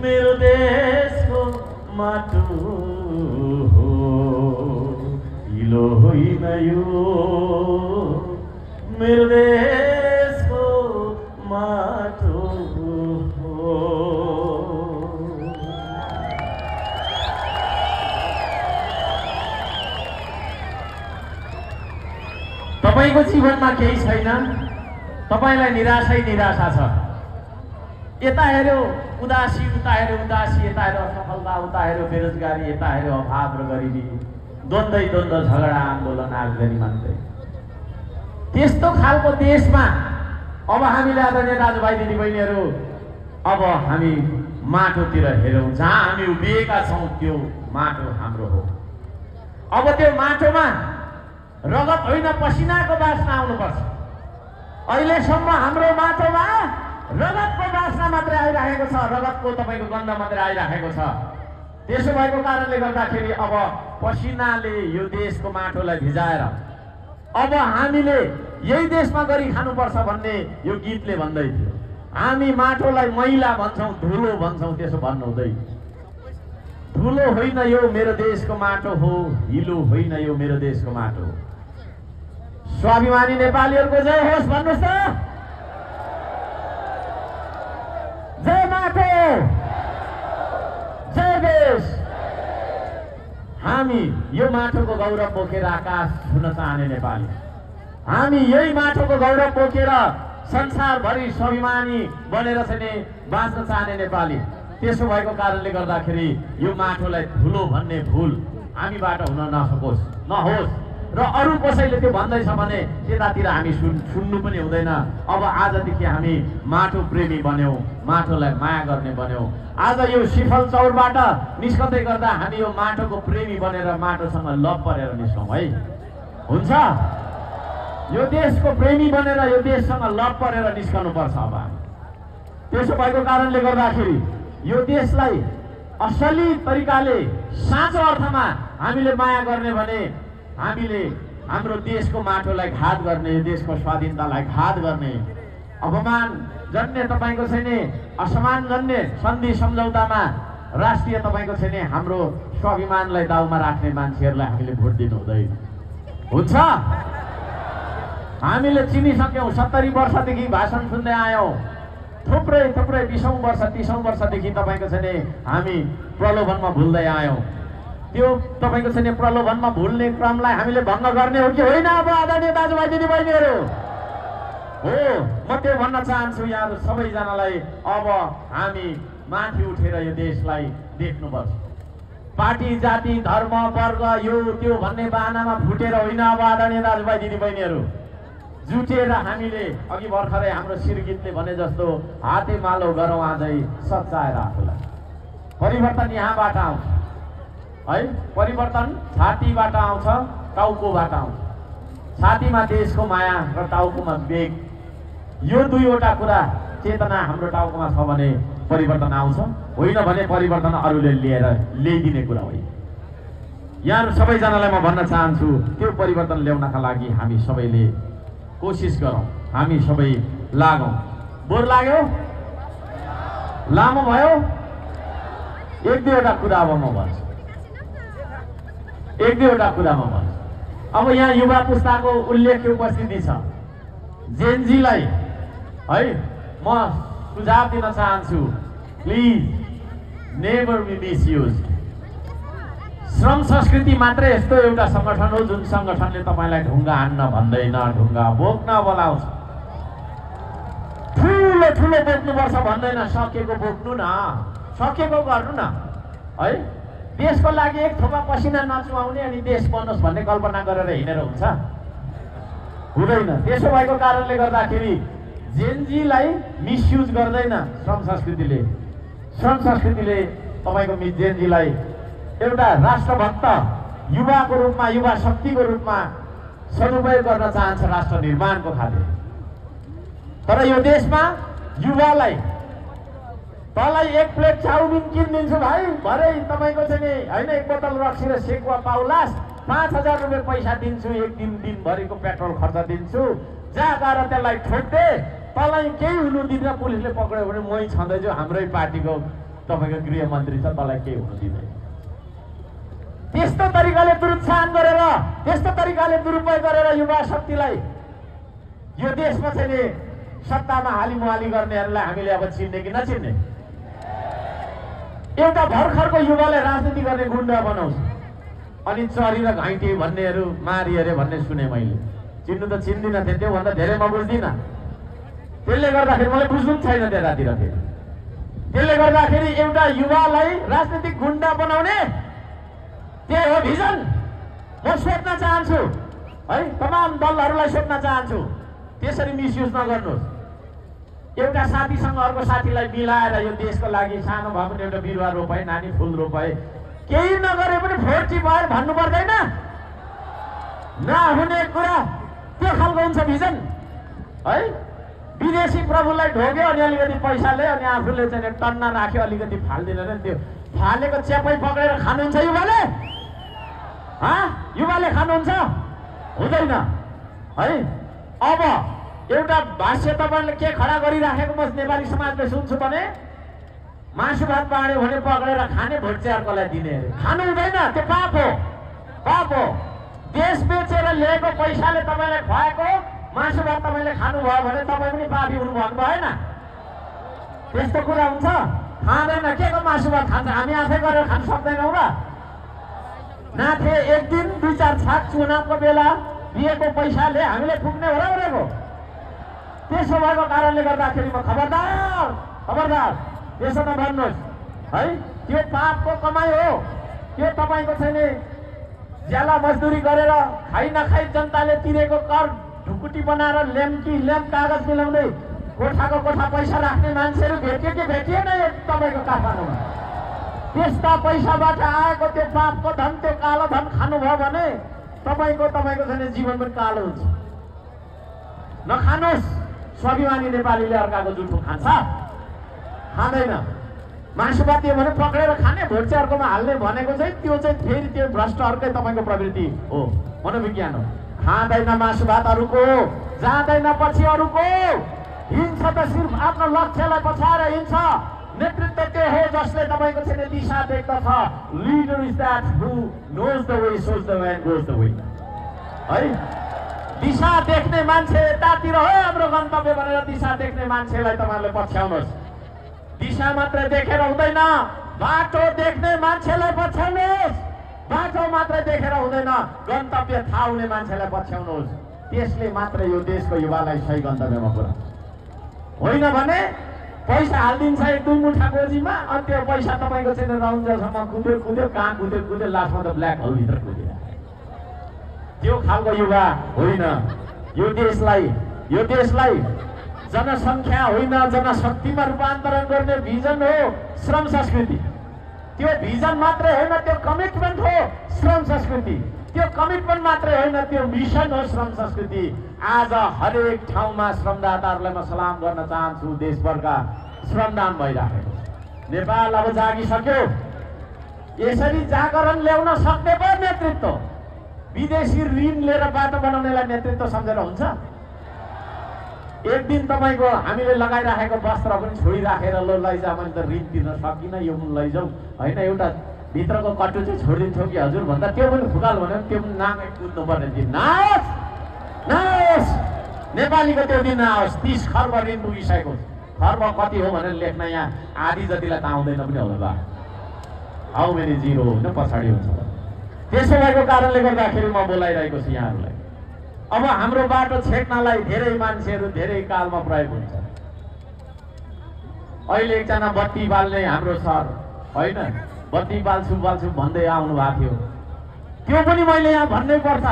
मेरो देशको माटो हो हिलो होइन यो मेरो देशको माटो हो। तपाईको जीवनमा केही छैन, तपाईलाई निराशै निराशा छ। यता हेर्यो उदासी, उता हेर्यो उदासी, यता हेर्यो असफलता, उता हेर्यो बेरोजगारी, यता हेर्यो अभाव र गरिबी, द्वन्द्वै द्वन्द्व, झगडा, आन्दोलन, आगजनी मान्दै। त्यस्तो खालको देशमा अब हामीले आदरणीय दाजुभाइ दिदीबहिनीहरू अब हामी माटोतिर हेरौँ। जहाँ हामी उभिएका छौँ त्यो माटो हाम्रो हो। अब त्यो माटोमा रगत होइन पसिनाको बास्ना आउनुपर्छ। अहिलेसम्म हाम्रो माटोमा रगतको बास्ना मात्रै आइरहेको छ, रगतको तपाईँको गन्ध मात्रै आइरहेको छ। त्यसो भएको कारणले गर्दाखेरि अब पसिनाले यो देशको माटोलाई भिजाएर अब हामीले यही देशमा गरी खानुपर्छ भन्ने यो गीतले भन्दै थियो। हामी माटोलाई मैला भन्छौँ, धुलो भन्छौँ, त्यसो भन्नु हुँदैन। धुलो होइन यो मेरो देशको माटो हो, हिलो होइन यो मेरो देशको माटो हो। स्वाभिमानी नेपालीहरूको जय होस् भन्नुहोस् त। जय माटो, जय देश। हामी यो माटोको गौरव बोकेर आकाश छुन चाहने नेपाली, हामी यही माटोको गौरव बोकेर संसारभरि स्वाभिमानी बनेर चाहिँ बाँच्न चाहने नेपाली। त्यसो भएको कारणले गर्दाखेरि यो माटोलाई धुलो भन्ने भुल हामीबाट हुन नहोस् र अरू कसैले त्यो भन्दैछ भने त्यतातिर हामी सुन्नु पनि हुँदैन। अब आजदेखि हामी माटो प्रेमी बन्यौँ, माटोलाई माया गर्ने बन्यौँ। आज यो सिफल चौरबाट निस्कँदै गर्दा हामी यो माटोको प्रेमी बनेर माटोसँग लभ परेर निस्कौँ है। हुन्छ, यो देशको प्रेमी बनेर यो देशसँग लभ परेर निस्कनुपर्छ। अब हामी त्यसो भएको कारणले गर्दाखेरि यो देशलाई असली तरिकाले साँचो अर्थमा हामीले माया गर्ने भने हामीले हाम्रो देशको माटोलाई घात गर्ने, देशको स्वाधीनतालाई घात गर्ने, अपमान जन्य तपाईँको छैन असमान जन्य सन्धि सम्झौतामा राष्ट्रिय तपाईँको छैन हाम्रो स्वाभिमानलाई दाउमा राख्ने मान्छेहरूलाई हामीले भोट दिनु हुँदैन। हुन्छ, हामीले चिनिसक्यौँ। 70 वर्षदेखि भाषण सुन्दै आयौँ। थुप्रै 20औं वर्ष 30औं वर्षदेखि तपाईँको छैन हामी प्रलोभनमा भुल्दै आयौँ। त्यो तपाईँको छैन प्रलोभनमा भुल्ने क्रमलाई हामीले भङ्ग गर्ने हो कि होइन? अब आदरणीय दाजुभाइ दिदीबहिनीहरू हो, म त्यो भन्न चाहन्छु यहाँहरू सबैजनालाई। अब हामी माथि उठेर यो देशलाई देख्नुपर्छ। पार्टी, जाति, धर्म, वर्ग, यो त्यो भन्ने बाहनामा फुटेर होइन। अब आदरणीय दाजुभाइ दिदीबहिनीहरू जुटेर हामीले अघि भर्खरै हाम्रो शिरगीतले भने जस्तो हाते मालो गरौँ आजै सच्चाएर आफूलाई। परिवर्तन यहाँबाट आउँछ है। परिवर्तन छातीबाट आउँछ, टाउकोबाट आउँछ। छातीमा देशको माया र टाउकोमा वेग, यो दुईवटा कुरा चेतना हाम्रो टाउकोमा छ भने परिवर्तन आउँछ। होइन भने परिवर्तन अरूले ल्याइदिने कुरा होइन। यहाँ सबैजनालाई म भन्न चाहन्छु त्यो परिवर्तन ल्याउनका लागि हामी सबैले कोसिस गरौँ, हामी सबै लागौँ। बोर लाग्यो, लामो भयो, एक दुईवटा कुरा अब म भन्छु, एक दुईवटा कुरा म भन्छु। अब यहाँ युवा पुस्ताको उल्लेख्य उपस्थिति छ। जेनजीलाई है म सुझाव दिन चाहन्छु, प्लिज नेभर बी मिसयुज। श्रम संस्कृति मात्रै यस्तो एउटा संगठन हो जुन संगठनले तपाईँलाई ढुङ्गा हान्न भन्दैन, ढुङ्गा बोक्न बोलाउँछ। ठुलो ठुलो बोक्नुपर्छ भन्दैन, सकेको बोक्नु न, सकेको गर्नु न है। देशको लागि एक थोपा पसिना नचुहाउने अनि देश बनोस् भन्ने कल्पना गरेर हिँडेर हुन्छ? हुँदैन। त्यसो भएको कारणले गर्दाखेरि जेनजीलाई मिसयुज गर्दैन श्रम संस्कृतिले। श्रम संस्कृतिले तपाईँको जेनजीलाई एउटा राष्ट्रभक्त युवाको रूपमा, युवा शक्तिको रूपमा सदुपयोग गर्न चाहन्छ राष्ट्र निर्माणको खातिर। तर यो देशमा युवालाई तँलाई एक प्लेट चाउमिन किनिदिन्छु भाइ, भरे तपाईँको चाहिँ होइन एक बोतल रक्सी र सेकुवा पाउलास, 5000 रुपियाँ पैसा दिन्छु, एक दिनभरिको पेट्रोल खर्च दिन्छु, जहाँ गएर त्यसलाई ठोक्दे, तँलाई केही हुनु दिँदैन, पुलिसले पक्रियो भने मै छँदैछु, हाम्रै पार्टीको तपाईँको गृहमन्त्री छ, तँलाई केही हुन दिँदैन। त्यस्तो तरिकाले दुरुत्साहन गरेर, त्यस्तो तरिकाले दुरुपयोग गरेर युवा शक्तिलाई यो देशमा चाहिँ सत्तामा हालिमुहाली गर्नेहरूलाई हामीले अब चिन्ने कि नचिन्ने? एउटा भर्खरको युवालाई राजनीति गर्ने गुन्डा बनाउँछ, अनि चरी र घाइटे भन्नेहरू मारी अरे भन्ने सुने मैले। चिन्नु त चिन्दिनँ थिएँ, त्योभन्दा धेरै म बुझ्दिनँ। त्यसले गर्दाखेरि मलाई बुझ्नु पनि छैन त्यतातिर फेरि। त्यसले गर्दाखेरि एउटा युवालाई राजनीतिक गुन्डा बनाउने त्यही हो भिजन। म सोध्न चाहन्छु है, तमाम दलहरूलाई सोध्न चाहन्छु, त्यसरी मिसयुज नगर्नुहोस्। एउटा साथीसँग अर्को साथीलाई मिलाएर यो देशको लागि सानो भए पनि एउटा बिरुवा रोपाए, नानी फुल रोपाए, केही नगरे पनि फोर्टी भयो भन्नु पर्दैन? नहुने कुरा त्यो खालको हुन्छ भिजन है। विदेशी प्रभुलाई ढोग्यो अनि अलिकति पैसाले, अनि आफूले चाहिँ टन्न राख्यो, अलिकति फाल्दिन नि। त्यो फालेको च्यापै पक्रेर खानुहुन्छ युवाले? युवाले खानुहुन्छ? हुँदैन है। अब एउटा भाष्य तपाईँले के खडा गरिराखेको म नेपाली समाजले सुन्छु भने, मासु भात बाँड्यो भने पक्रेर खाने, भोट चाहिँ अर्कोलाई दिने अरे। खानु हुँदैन, त्यो पाप हो, पाप हो। देश बेचेर ल्याएको पैसाले तपाईँले खुवाएको मासु भात तपाईँले खानुभयो भने तपाईँ पनि पापी हुनु भन्नु भएन? त्यस्तो कुरा हुन्छ? खाँदैन, के को मासु भात खान्छ? हामी आफै गरेर खान सक्दैनौँ र? नाथे एक दिन 2-4 छाक चुनावको बेला दिएको पैसाले हामीले पुग्ने हो र उनीहरूको? त्यसो भएको कारणले गर्दाखेरि म खबरदार खबरदार त्यसो नभन्नुहोस् है। त्यो पापको कमाइ हो। त्यो तपाईँको चाहिँ ज्याला मजदुरी गरेर खाइ नखाइ जनताले तिरेको कर ढुकुटी बनाएर ल्याम्प कागज मिलाउँदै कोठाको कोठा पैसा राख्ने मान्छेहरू भेटियो कि भेटिएन यो तपाईँको काठमाडौँमा? त्यस्ता पैसाबाट आएको त्यो पापको धन, त्यो कालो धन खानुभयो भने तपाईँको चाहिँ जीवन पनि कालो हुन्छ। नखानुहोस्। स्वाभिमानी नेपालीले अर्काको जुठो खान्छ? खाँदैन। मासु भात दियो भने पक्रेर खाने, भोट चाहिँ अर्कोमा हाल्ने भनेको चाहिँ त्यो चाहिँ फेरि त्यो भ्रष्ट अर्कै तपाईँको प्रवृत्ति हो, मनोविज्ञान हो। खाँदैन मासु भात अरूको, जाँदैन पछि अरूको, हिँड्छ त सिर्फ आफ्नो लक्ष्यलाई पछाएर हिँड्छ। नेतृत्व त्यो हो जसले तपाईँको चाहिँ दिशा देख्दछ। Leader is that who knows the way, shows the way and goes the way है। दिशा देख्ने मान्छे यतातिर हो हाम्रो गन्तव्य भनेर दिशा देख्ने मान्छेलाई तपाईँहरूले पछ्याउनुहोस्। दिशा मात्रै देखेर हुँदैन, बाटो देख्ने मान्छेलाई पछ्याउनुहोस्। बाटो मात्रै देखेर हुँदैन, गन्तव्य थाहा हुने मान्छेलाई पछ्याउनुहोस्। त्यसले मात्र यो देशको युवालाई सही गन्तव्यमा पुर्याउँछ। होइन भने पैसा हालिदिन्छ 1-2 मुठा गोजीमा, अनि त्यो पैसा तपाईँको चाहिँ राउन्डसम्म कुद्यो कहाँ कुद्यो लास्टमा त ब्ल्याक होलभित्र कुद्यो। त्यो खालको युवा होइन। यो देशलाई जनसङ्ख्या होइन जनशक्तिमा रूपान्तरण गर्ने भिजन हो श्रम संस्कृति। त्यो भिजन मात्रै होइन, त्यो कमिटमेन्ट हो श्रम संस्कृति। त्यो कमिटमेन्ट मात्रै होइन, त्यो मिसन हो श्रम संस्कृति। आज हरेक ठाउँमा श्रमदाताहरूलाई म सलाम गर्न चाहन्छु। देशभरका श्रमदान भइराखेको छ। नेपाल अब जागिसक्यो। यसरी जागरण ल्याउन सक्ने पो नेतृत्व। विदेशी ऋण लिएर बाटो बनाउनेलाई नेतृत्व सम्झेर हुन्छ? एक दिन तपाईँको हामीले लगाइराखेको वस्त्र पनि छोडिराखेर ल लैजा, मैले त ऋण तिर्न सकिनँ, यो पनि लैजाउँ होइन, एउटा भित्रको कट्टु चाहिँ छोडिदिन्छौँ कि हजुर भन्दा त्यो पनि फुकाल भन्यो, त्यो पनि नामै कुद्नुपर्ने दिन नआओस्, नआओस्। नेपालीको त्यो दिन नआओस्। 30 खर्ब ऋण पुगिसकेको। खर्ब कति हो भनेर लेख्न यहाँ आधी जतिलाई त आउँदैन पनि होला। हाउ मेनी जिरो होइन, पछाडि हुन्छ। त्यसो भएको कारणले गर्दाखेरि म बोलाइरहेको छु यहाँहरूलाई। अब हाम्रो बाटो छेक्नलाई धेरै मान्छेहरू धेरै कालमा प्रयोग हुन्छ। अहिले एकजना बत्ती बाल्ने हाम्रो सर होइन, बत्ती बाल्छु भन्दै आउनु भएको थियो। त्यो पनि मैले यहाँ भन्नै पर्छ।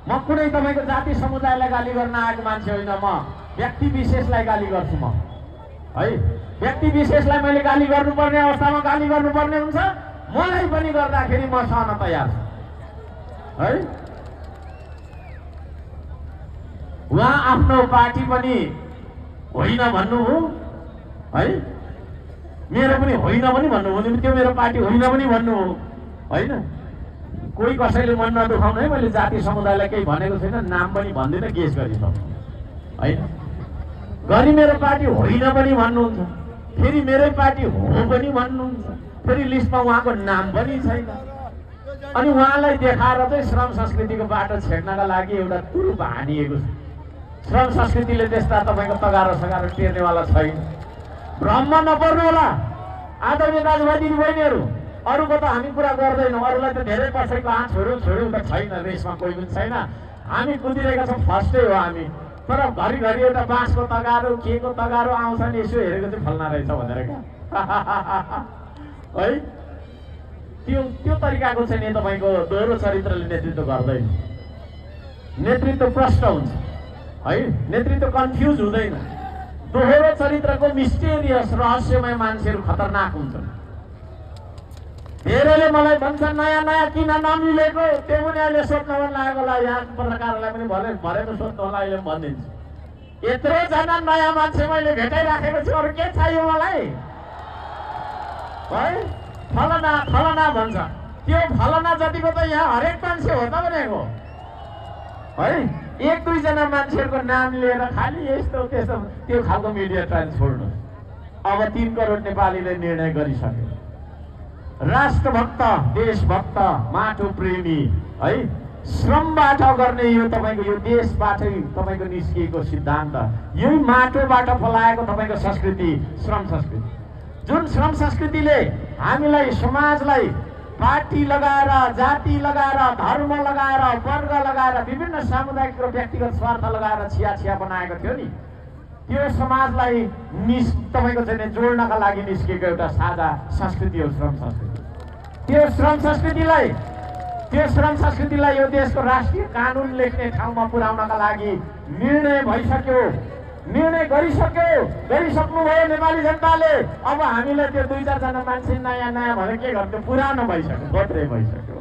म कुनै तपाईँको जाति समुदायलाई गाली गर्न आएको मान्छे होइन, म व्यक्ति विशेषलाई गाली गर्छु म है। व्यक्ति विशेषलाई मैले गाली गर्नुपर्ने अवस्थामा गाली गर्नुपर्ने हुन्छ। मलाई पनि गर्दाखेरि म सहन तयार छु है। उहाँ आफ्नो पार्टी पनि होइन भन्नु हो है, मेरो पनि होइन पनि भन्नु हो, त्यो मेरो पार्टी होइन पनि भन्नु हो होइन। कोही कसैले मन नदुखाउनु है, मैले जाति समुदायलाई केही भनेको छैन, नाम पनि भन्दिनँ, गेस गरिसक्नु होइन। गरी मेरो पार्टी होइन पनि भन्नुहुन्छ, फेरि मेरै पार्टी हो पनि भन्नुहुन्छ, फेरि लिस्टमा उहाँको नाम पनि छैन। अनि उहाँलाई देखाएर चाहिँ श्रम संस्कृतिको बाटो छेड्नका लागि एउटा तुरुप हानिएको छ। श्रम संस्कृतिले त्यस्ता तपाईँको तगारो सगारो टेर्नेवाला छैन। भ्रममा नपर्नु होला आदरणीय दाजुभाइ दिदीबहिनीहरू। अरूको त हामी कुरा गर्दैनौँ, अरूलाई त धेरै पछाडि छोड्यौँ त छैन, रेसमा कोही पनि छैन। हामी कुदिरहेका छौँ, फर्स्टै हो हामी। तर घरिघरि एउटा बाँसको तगारो के को तगारो आउँछ नि, यसो हेरेको चाहिँ फल्ना रहेछ भनेर क्या है। त्यो तरिकाको चाहिँ नि तपाईँको दोहोरो चरित्रले नेतृत्व गर्दैन, नेतृत्व प्रष्ट हुन्छ है, नेतृत्व कन्फ्युज हुँदैन। दोहोरो चरित्रको मिस्टेरियस रहस्यमय मान्छेहरू खतरनाक हुन्छन्। धेरैले मलाई भन्छन् नयाँ नयाँ किन नमिलेको, त्यो पनि अहिले सोध्न मन लागेको होला। यहाँ पत्रकारहरूलाई पनि भरेको सोध्नु होला, अहिले भनिदिन्छु। यत्रोजना नयाँ मान्छे मैले भेटाइराखेको छु, अरू के चाहियो मलाई है। फलना फलना भन्छ, त्यो फलना जतिको त यहाँ हरेक मान्छे हो त भनेको है। एक दुईजना मान्छेहरूको नाम लिएर खालि यस्तो त्यस्तो त्यो खालको मिडिया ट्रान्स छोड्नु। अब 3 करोड नेपालीले निर्णय गरिसक्यो। राष्ट्रभक्त, देशभक्त, माटो प्रेमी है, श्रमबाट गर्ने यो तपाईँको यो देशबाटै तपाईँको निस्किएको सिद्धान्त, यही माटोबाट फलाएको तपाईँको संस्कृति श्रम संस्कृति। जुन श्रम संस्कृतिले हामीलाई समाजलाई पार्टी लगाएर, जाति लगाएर, धर्म लगाएर, वर्ग लगाएर, विभिन्न सामुदायिक र व्यक्तिगत स्वार्थ लगाएर छिया बनाएको थियो नि, त्यो समाजलाई तपाईँको चाहिँ जोड्नका लागि निस्किएको एउटा साझा संस्कृति हो श्रम संस्कृति। त्यो श्रम संस्कृतिलाई यो देशको राष्ट्रिय कानुन लेख्ने ठाउँमा पुर्याउनका लागि निर्णय भइसक्यो, निर्णय गरिसक्नुभयो नेपाली जनताले। अब हामीले त्यो 2-4 जना मान्छे नयाँ नयाँ भनेर के गर्नु, पुरानो भइसक्यो, गोत्रे भइसक्यो।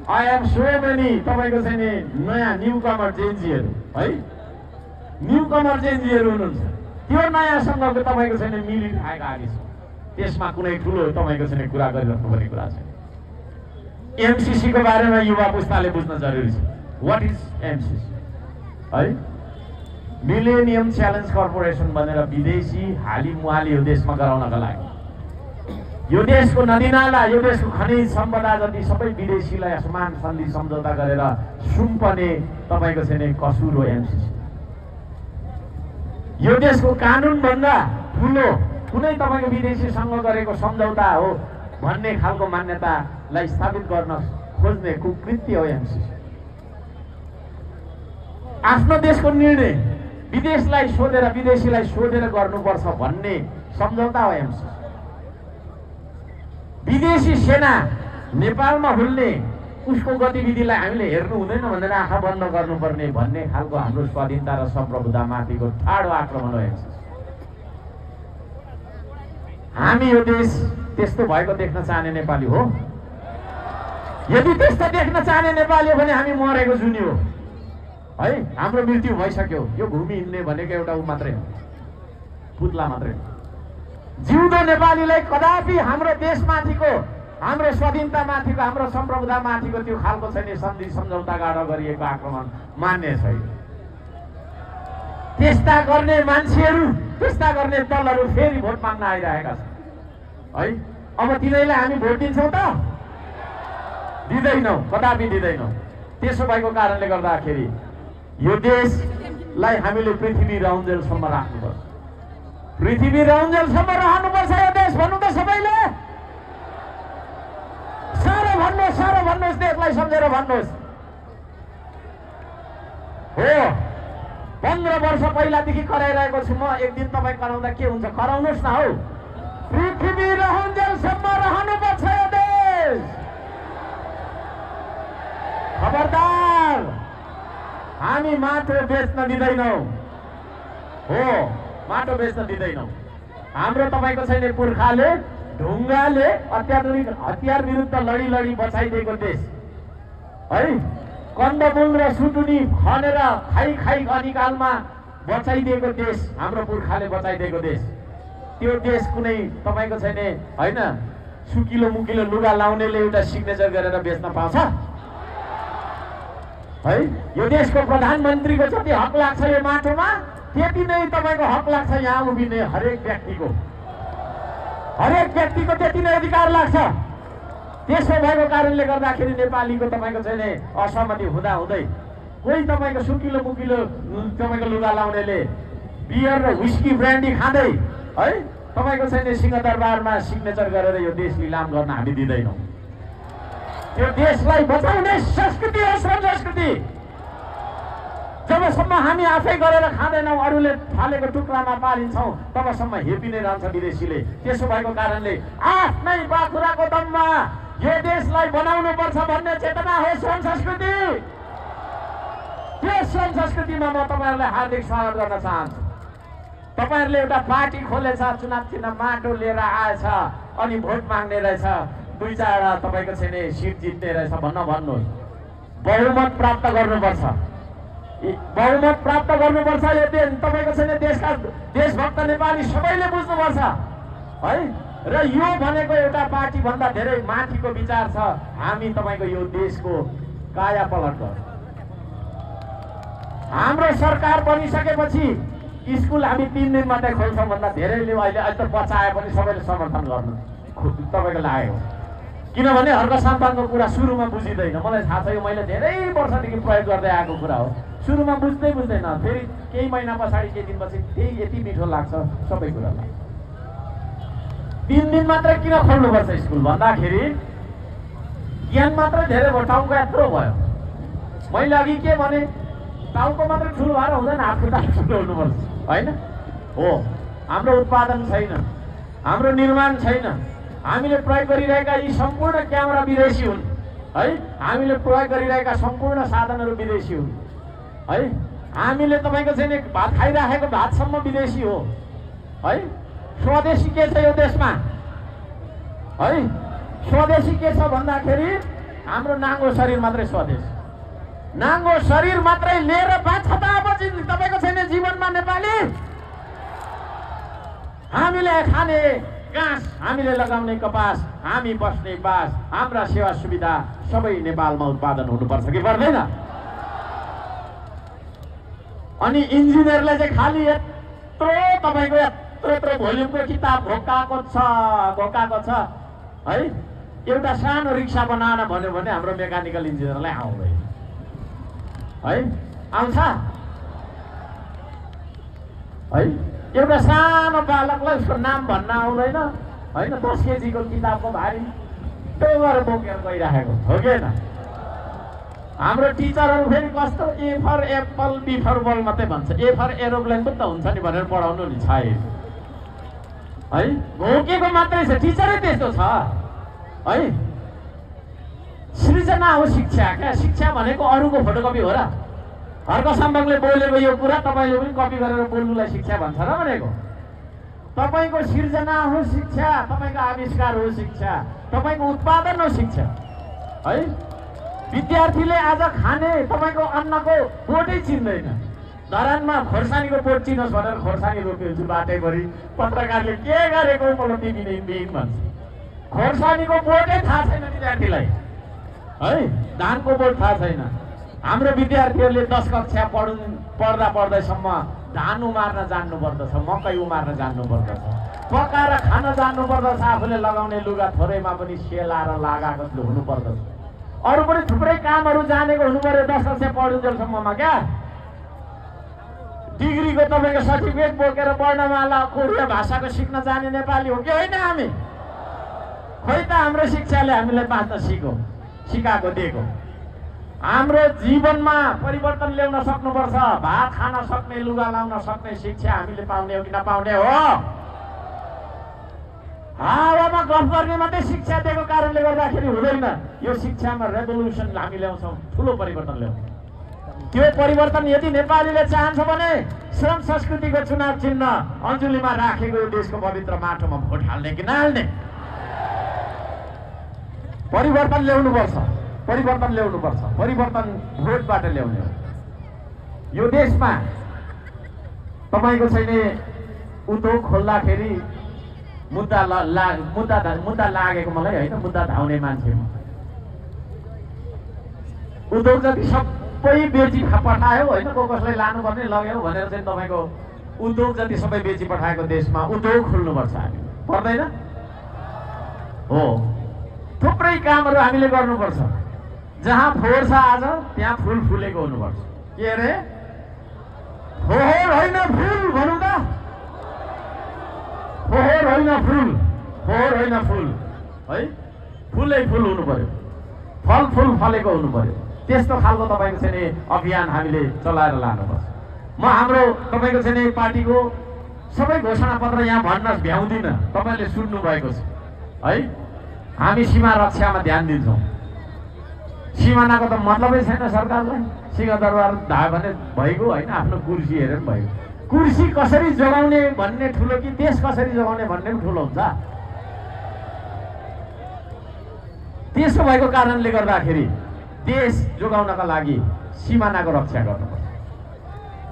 आई एम सो मेनी तपाईँको चाहिँ नि नयाँ न्युकमर जेन्जीहरू है, न्युकमर जेन्जीहरू हुनुहुन्छ। त्यो नयाँसँगको तपाईँको चाहिँ नि मिलिरहेका आदि छ, त्यसमा कुनै ठुलो तपाईँको चाहिँ कुरा गरिराख्नुपर्ने कुरा छैन। एमसीसीको बारेमा युवा पुस्ताले बुझ्न जरुरी छ। वाट इज एमसीसी है? मिलेनियम च्यालेन्ज कर्पोरेसन भनेर विदेशी हाली मुहाली यो देशमा गराउनका लागि, यो देशको नदीनाला, यो देशको खनिज सम्पदा जति सबै विदेशीलाई समान सन्धि सम्झौता गरेर सुम्पने तपाईँको चाहिँ कसुर हो एमसीसी। यो देशको कानुनभन्दा ठुलो कुनै तपाईँको विदेशीसँग गरेको सम्झौता हो भन्ने खालको मान्यतालाई स्थापित गर्न खोज्ने कुकृत्य हो एमसीसी। आफ्नो देशको निर्णय विदेशीलाई सोधेर गर्नुपर्छ भन्ने सम्झौता हो एमसीसी। विदेशी सेना नेपालमा हुल्ने उसको गतिविधिलाई हामीले हेर्नु हुँदैन भनेर आँखा बन्द गर्नुपर्ने भन्ने खालको हाम्रो स्वाधीनता र सम्प्रभुतामाथिको ठाडो आक्रमण हो एमसीसी। हामी यो देश त्यस्तो भएको देख्न चाहने नेपाली हो? यदि त्यस्तो देख्न चाहने नेपाली हो भने हामी मरेको जुनी हो है, हाम्रो मृत्यु भइसक्यो। यो भूमि हिँड्ने भनेको एउटा ऊ मात्रै हो, पुतला मात्रै हो। जिउँदो नेपालीलाई कदापि हाम्रो देशमाथिको, हाम्रो स्वाधीनतामाथिको, हाम्रो सम्प्रभुतामाथिको त्यो खालको छैन सन्धि सम्झौताबाट गरिएको आक्रमण मान्ने छैन। त्यस्ता गर्ने मान्छेहरू, त्यस्ता गर्ने दलहरू फेरि भोट माग्न आइरहेका छन् है। अब तिनीहरूलाई हामी भोट दिन्छौँ त? दिँदैनौँ, कदापि दिँदैनौँ। त्यसो भएको कारणले गर्दाखेरि यो देशलाई हामीले पृथ्वी रहन्जेलसम्म राख्नुपर्छ, पृथ्वी रहन्जेलसम्म रहनुपर्छ यो देश भन्नु त सबैले। साह्रो भन्नुहोस्, देशलाई सम्झेर भन्नुहोस्। हो 15 वर्ष पहिलादेखि कराइरहेको छु म, एक दिन तपाईँ कराउँदा के हुन्छ, कराउनुहोस् न हौ। पृथ्वी रहन्जेलसम्म रहनुपर्छ यो देश। खबरदार, हामी माटो बेच्न दिँदैनौँ हो, माटो बेच्न दिँदैनौँ। हाम्रो तपाईँको छैन पुर्खाले ढुङ्गाले अत्याधुनिक हतियार विरुद्ध लडी बचाइदिएको देश है। कन्दमूल र सुटुनी खनेर खाई अनिकालमा बचाइदिएको देश, हाम्रो पुर्खाले बचाइदिएको देश। त्यो देश कुनै तपाईँको छैन होइन सुकिलो मुकिलो लुगा लाउनेले एउटा सिग्नेचर गरेर बेच्न पाउँछ है? यो देशको प्रधानमन्त्रीको जति हक लाग्छ यो माटोमा, त्यति नै तपाईँको हक लाग्छ यहाँ उभिने हरेक व्यक्तिको त्यति नै अधिकार लाग्छ। त्यसो भएको कारणले गर्दाखेरि नेपालीको तपाईँको चाहिँ नि असहमति हुँदा हुँदै कोही तपाईँको सुकिलो मुकिलो तपाईँको लुगा लाउनेले बियर र व्हिस्की ब्रान्डी खाँदै है तपाईँको चाहिँ नि सिंहदरबारमा सिग्नेचर गरेर यो देश लिलाम गर्न हामी दिँदैनौँ। यो देशलाई बचाउने संस्कृति हो, श्रम संस्कृति। जबसम्म हामी आफै गरेर खाँदैनौँ, अरूले फालेको टुक्रामा पालिन्छौँ, तबसम्म हेपी नै रहन्छ विदेशीले। त्यसो भएको कारणले आफ्नै बाखुराको दममा यो देशलाई बनाउनु पर्छ भन्ने चेतना हो श्रम संस्कृति। त्यो श्रम संस्कृतिमा म तपाईँहरूलाई हार्दिक स्वागत गर्न चाहन्छु। तपाईँहरूले एउटा पार्टी खोलेछ, चुनाव चिन्ह माटो लिएर आएछ, अनि भोट माग्ने रहेछ, 2-4 तपाईँको चाहिँ नि सिट जित्ने रहेछ भन्नुहोस्। बहुमत प्राप्त गर्नुपर्छ, बहुमत प्राप्त गर्नुपर्छ। यो तपाईँको चाहिँ नि देशका देशभक्त नेपाली सबैले बुझ्नुपर्छ है। र यो भनेको एउटा पार्टी भन्दा धेरै माथिको विचार छ। हामी तपाईँको यो देशको काया पलट गर्छौँ। हाम्रो सरकार बनिसकेपछि स्कुल हामी 3 दिन मात्रै खोल्छौँ भन्दा धेरैले अहिले त बचाए पनि सबैले समर्थन गर्नु तपाईँको लाग्यो। किनभने हर्क सन्तानको कुरा सुरुमा बुझिँदैन। मलाई थाहा छ, यो मैले धेरै वर्षदेखि प्रयोग गर्दै आएको कुरा हो। सुरुमा बुझ्दैन, फेरि केही महिना पछाडि केही दिनपछि त्यही यति मिठो लाग्छ सबै कुरालाई। 3 दिन मात्रै किन खोल्नुपर्छ स्कुल भन्दाखेरि ज्ञान मात्रै धेरै भयो, टाउको यत्रो भयो। मैले अघि के भने, टाउको मात्रै ठुलो भएर हुँदैन, हात खुट्टा ठुलो हुनुपर्छ होइन हो। हाम्रो उत्पादन छैन, हाम्रो निर्माण छैन। हामीले प्रयोग गरिरहेका यी सम्पूर्ण क्यामेरा विदेशी हुन् है। हामीले प्रयोग गरिरहेका सम्पूर्ण साधनहरू विदेशी हुन् है। हामीले तपाईँको चाहिँ नि भात खाइराखेको भातसम्म विदेशी हो है। स्वदेशी के छ यो देशमा है? स्वदेशी के छ भन्दाखेरि हाम्रो नाङ्गो शरीर मात्रै स्वदेश। नाङ्गो शरीर मात्रै लिएर बाँच्छ त अब तपाईँको छैन जीवनमा नेपाली। हामीले खाने घाँस, हामीले लगाउने कपास, हामी बस्ने बास, हाम्रा सेवा सुविधा सबै नेपालमा उत्पादन हुनुपर्छ कि पर्दैन? अनि इन्जिनियरले चाहिँ खालि यत्रो तपाईँको यत्रो भोल्युमको किताब घोकाएको छ है। एउटा सानो रिक्सा बनाउन भन्यो भने हाम्रो मेकानिकल इन्जिनियरलाई आउँदैन है। आउँछ है? एउटा सानो बालकलाई उसको नाम भन्न आउँदैन होइन। 10 केजीको किताबको भारी टोगर बोकेर गइराखेको हो कि होइन? हाम्रो टिचरहरू फेरि कस्तो ए फर एप्पल, बी फर बल मात्रै भन्छ। ए फर एरोप्लेन पनि त हुन्छ नि भनेर पढाउनु नि छ है। घोकेको मात्रै छ, टिचरै त्यस्तो छ है। सृजना हो शिक्षा। क्या शिक्षा भनेको अरूको फोटोकपी हो र? हर्क सम्बकले बोलेको यो कुरा तपाईँले पनि कपी गरेर बोल्नुलाई शिक्षा भन्छ र भनेको? तपाईँको सृजना हो शिक्षा, तपाईँको आविष्कार हो शिक्षा, तपाईँको उत्पादन हो शिक्षा है। विद्यार्थीले आज खाने तपाईँको अन्नको बोटै चिन्दैन। धरानमा खोर्सानीको बोट चिनोस् भनेर खोर्सानी रोपिन्छ बाटैभरि। पत्रकारले के गरेको उपलब्धि बिन भन्छ। खोर्सानीको बोटै थाहा छैन विद्यार्थीलाई है। धानको बोट थाहा छैन। हाम्रो विद्यार्थीहरूले 10 कक्षा पढ्दासम्म धान उमार्न जान्नुपर्दछ, मकै उमार्न जान्नुपर्दछ, पकाएर खान जान्नुपर्दछ, आफूले लगाउने लुगा थोरैमा पनि सेलाएर लगाएको हुनुपर्दछ। अरू पनि थुप्रै कामहरू जानेको हुनु पर्यो 10 कक्षा पढुन्जेलसम्ममा। क्या डिग्रीको तपाईँको सर्टिफिकेट बोकेर वर्णमाला कोरिया भाषाको सिक्न जाने नेपाली हो कि होइन हामी? खोइ त हाम्रो शिक्षाले हामीलाई बाँच्न सिकाएको दिएको। हाम्रो जीवनमा परिवर्तन ल्याउन सक्नुपर्छ। भात खान सक्ने, लुगा लाउन सक्ने शिक्षा हामीले पाउने हो कि नपाउने हो? हावामा गफ गर्ने मात्रै शिक्षा दिएको कारणले गर्दाखेरि हुँदैन। यो शिक्षामा रेभोल्युसन हामी ल्याउँछौँ, ठुलो परिवर्तन ल्याउँछौँ। त्यो परिवर्तन यदि नेपालीले चाहन्छ भने श्रम संस्कृतिको चुनाव चिन्ह अञ्जुलीमा राखेको यो देशको पवित्र माटोमा भोट हाल्ने कि नहाल्ने? परिवर्तन ल्याउनुपर्छ, परिवर्तन ल्याउनुपर्छ। परिवर्तन भोटबाट ल्याउने हो। यो देशमा तपाईँको छैन उद्योग खोल्दाखेरि मुद्दा लागेको मलाई होइन। मुद्दा धाउने मान्छे उद्योग जति सब सबै बेची पठायो होइन, कसलाई लानुपर्ने लग्यो भनेर चाहिँ तपाईँको उद्योग जति सबै बेची पठाएको देशमा उद्योग खोल्नुपर्छ हामी, पर्दैन हो। थुप्रै कामहरू हामीले गर्नुपर्छ। जहाँ फोहोर छ आज त्यहाँ फुल फुलेको हुनुपर्छ। के अरे फोहोर होइन फुल भनौँ त, फोहोर होइन फुल, फोहोर होइन फुल है, फुलै फुल हुनु पर्यो, फल फुल फलेको हुनु पर्यो। त्यस्तो खालको तपाईँको चाहिँ नि अभियान हामीले चलाएर लानुपर्छ। म हाम्रो तपाईँको चाहिँ नि पार्टीको सबै घोषणापत्र यहाँ भन्न भ्याउँदिनँ, तपाईँले सुन्नु भएको छ है। हामी सीमा रक्षामा ध्यान दिन्छौँ। सिमानाको त मतलबै छैन सरकारलाई, सिंहदरबार धायो भने भइगयो होइन, आफ्नो कुर्सी हेरेर भइगयो। कुर्सी कसरी जोगाउने भन्ने ठुलो कि देश कसरी जोगाउने भन्ने पनि ठुलो हुन्छ। त्यसो भएको कारणले गर्दाखेरि देश जोगाउनका लागि सिमानाको रक्षा गर्नुपर्छ।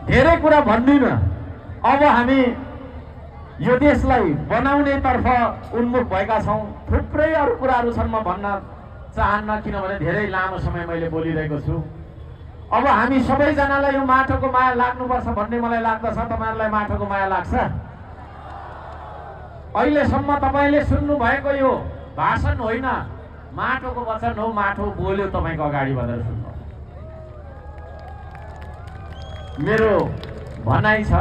धेरै कुरा भन्दिनँ, अब हामी यो देशलाई बनाउनेतर्फ उन्मुख भएका छौँ। थुप्रै अरू कुराहरू छन्, म भन्न चाहन्न किनभने धेरै लामो समय मैले बोलिरहेको छु। अब हामी सबैजनालाई यो माटोको माया लाग्नुपर्छ भन्ने मलाई लाग्दछ। तपाईँहरूलाई माटोको माया लाग्छ? अहिलेसम्म तपाईँले सुन्नुभएको यो भाषण होइन, माटोको वचन हो। माटो बोल्यो तपाईँको अगाडि भनेर सुन्नु। मेरो भनाइ छ,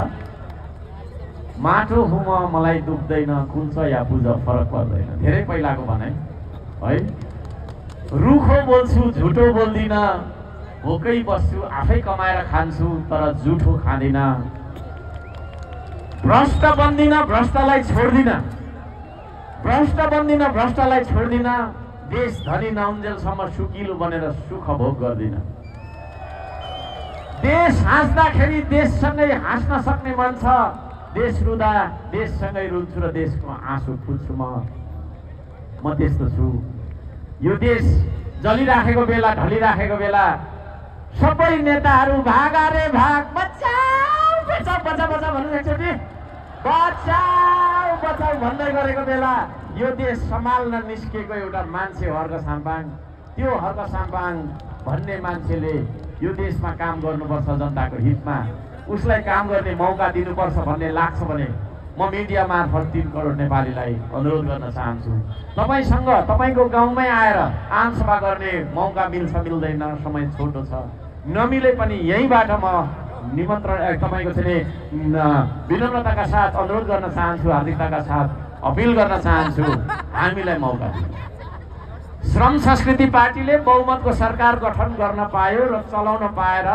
माटो हुँ म, मलाई दुख्दैन, कुल्छ या पुज फरक पर्दैन। धेरै पहिलाको भनाइ है। रुखो बोल्छु, झुटो बोल्दिनँ, भोकै बस्छु, आफै कमाएर खान्छु, तर जुठो खाँदिनँ। भ्रष्ट बन्दिनँ, भ्रष्टलाई छोड्दिनँ, भ्रष्ट बन्दिनँ, भ्रष्टलाई छोड्दिनँ। देश धनी नहुन्जेलसम्म सुकिलो बनेर सुख भोग गर्दिनँ। देश हाँस्दाखेरि देशसँगै हाँस्न सक्ने मन छ, देश रुँदा देशसँगै रुन्छु र देशको आँसु पुज्छु। म त्यस्तो छु। यो देश जलिराखेको बेला, ढलिराखेको बेला सबै नेताहरू भाग रे भाग, बचाऊ बचाऊ बचाऊ बचाऊ भन्नु एकचोटि, बचाऊ बचाऊ भन्दै गरेको बेला यो देश सम्हाल्न निस्केको एउटा मान्छे हर्क साम्पाङ, त्यो हर्क साम्पाङ भन्ने मान्छेले यो देशमा काम गर्नुपर्छ जनताको हितमा, उसलाई काम गर्ने मौका दिनुपर्छ भन्ने लाग्छ भने म मिडिया मार्फत 3 करोड नेपालीलाई अनुरोध गर्न चाहन्छु। तपाईँसँग तपाईँको गाउँमै आएर आमसभा गर्ने मौका मिल्छ मिल्दैन, समय छोटो छ, नमिले पनि यहीँबाट म निमन्त्रण तपाईँको चाहिँ विनम्रताका साथ अनुरोध गर्न चाहन्छु, हार्दिकताका साथ अपिल गर्न चाहन्छु, हामीलाई मौका दिनु। श्रम संस्कृति पार्टीले बहुमतको सरकार गठन गर्न पायो र चलाउन पाएर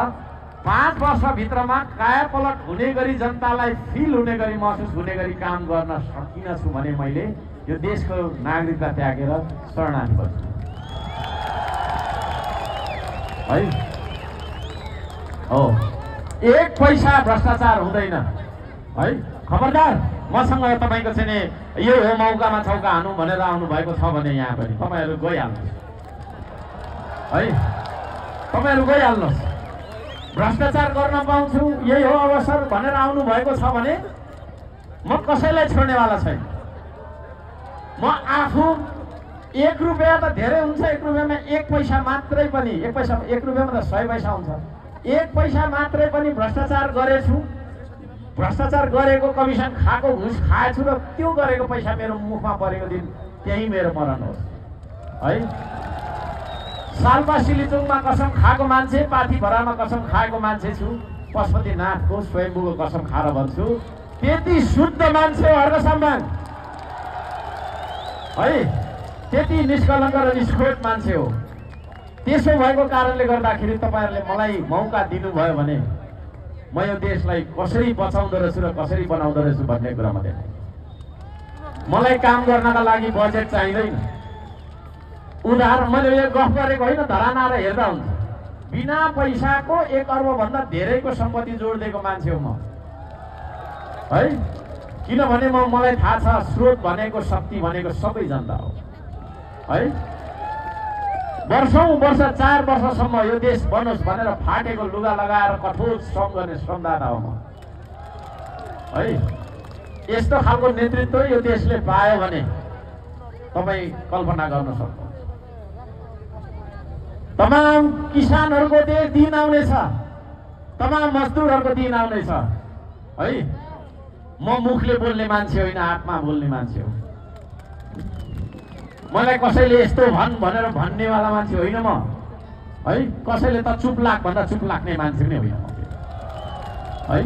5 वर्षभित्रमा कायापलट हुने गरी, जनतालाई फिल हुने गरी, महसुस हुने गरी काम गर्न सकिन छु भने मैले यो देशको नागरिकता त्यागेर शरणार्थी बन्छु है। हो, 1 पैसा भ्रष्टाचार हुँदैन है। खबरदार, मसँग तपाईँको चाहिँ यो हो मौकामा चौका हानु भनेर आउनु भएको छ भने यहाँ पनि तपाईँहरू गइहाल्नुहोस् है, तपाईँहरू गइहाल्नुहोस्। भ्रष्टाचार गर्न पाउँछु, यही हो अवसर भनेर आउनु भएको छ भने म कसैलाई छोड्नेवाला छैन। म आफू 1 रुपियाँ त धेरै हुन्छ, 1 रुपियाँमा 1 पैसा मात्रै पनि, 1 पैसा 1 रुपियाँमा त 100 पैसा हुन्छ, 1 पैसा मात्रै पनि भ्रष्टाचार गरेछु, भ्रष्टाचार गरेको, कमिसन खाएको, घुस खाएछु र त्यो गरेको पैसा मेरो मुखमा परेको दिन त्यही मेरो मरण होस् है। सालपा सिलिचुङमा कसम खाएको मान्छे, पाथीभरामा कसम खाएको मान्छे छु, पशुपतिनाथको स्वयम्भूको कसम खाएर भन्छु, त्यति शुद्ध मान्छे हो हर्क साम्पाङ है, त्यति निष्कलङ्क र निष्खोट मान्छे हो। त्यसो भएको कारणले गर्दाखेरि तपाईँहरूले मलाई मौका दिनुभयो भने म यो देशलाई कसरी बचाउँदो रहेछु र कसरी बनाउँदो रहेछु भन्ने कुरामा देखाएँ। मलाई काम गर्नका लागि बजेट चाहिँदैन। उदाहरण मैले यो गफ गरेको होइन, धरान आएर हेर्दा हुन्छ। बिना पैसाको 1 अर्बभन्दा धेरैको सम्पत्ति जोडिदिएको मान्छे हो म है। किनभने मलाई थाहा छ, स्रोत भनेको, शक्ति भनेको सबै जनता हो है। वर्षौं वर्ष 4 वर्षसम्म यो देश बनोस् भनेर फाटेको लुगा लगाएर कठोर श्रम गर्ने श्रमदाता हो म है। यस्तो खालको नेतृत्व यो देशले पायो भने तपाईँ कल्पना गर्न सक्नुहुन्छ। तमाम किसानहरूको दिन आउनेछ, तमाम मजदुरहरूको दिन आउनेछ है। म मुखले बोल्ने मान्छे होइन, आत्मा बोल्ने मान्छे हो। मलाई कसैले यस्तो भन् भनेर भन्नेवाला मान्छे होइन म है। कसैले त चुप लाग भन्दा चुप लाग्ने मान्छे पनि होइन है।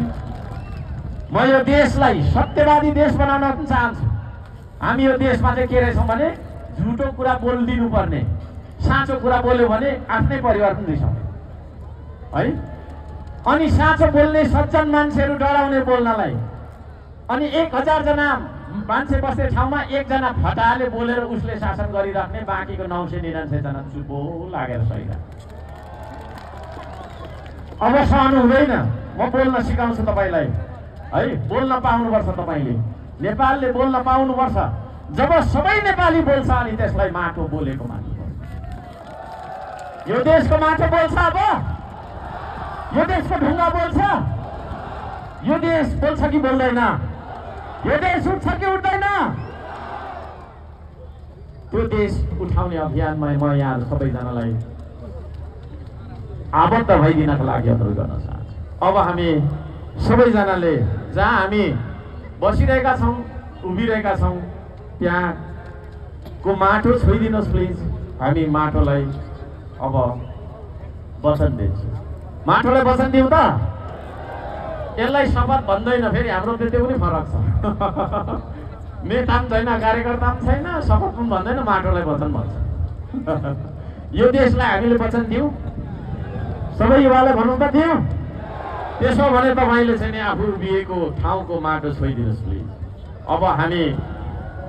म यो देशलाई सत्यवादी देश बनाउन चाहन्छु। हामी यो देशमा चाहिँ के रहेछौँ भने झुटो कुरा बोलिदिनु पर्ने, साँचो कुरा बोल्यो भने आफ्नै परिवार पनि रिसाउने है। अनि साँचो बोल्ने सज्जन मान्छेहरू डराउने बोल्नलाई। अनि 1000 जना मान्छे बस्ने ठाउँमा 1 जना फटाले बोलेर उसले शासन गरिराख्ने, बाँकीको 999 जना चुपो लागेर सहिरा। अब सहनु हुँदैन। म बोल्न सिकाउँछु तपाईँलाई है। बोल्न पाउनुपर्छ तपाईँले। नेपालले बोल्न पाउनुपर्छ। जब सबै नेपाली बोल्छ अनि त्यसलाई माटो बोलेको मान्नुपर्छ। यो देशको माटो बोल्छ। अब यो देशको ढुङ्गा बोल्छ। यो देश बोल्छ कि बोल्दैन? यो देश उठ्छ कि उठ्दैन? त्यो देश उठाउने अभियानमा म यहाँ सबैजनालाई आबद्ध भइदिनको लागि अनुरोध गर्न चाहन्छु। अब हामी सबैजनाले जहाँ हामी बसिरहेका छौँ, उभिरहेका छौँ, त्यहाँको माटो छोइदिनुहोस् प्लिज। हामी माटोलाई अब वचन दिन्छौँ। माटोलाई वचन दिउँ त? यसलाई शपथ भन्दैन, फेरि हाम्रो त्यो पनि फरक छ। नेता पनि छैन, कार्यकर्ता पनि छैन, शपथ पनि भन्दैन, माटोलाई वचन भन्छ। यो देशलाई हामीले वचन दिउँ। सबै युवालाई भनौँ त दिउँ। त्यसो भने तपाईँले चाहिँ आफू उभिएको ठाउँको माटो छोइदिनुहोस् प्लिज। अब हामी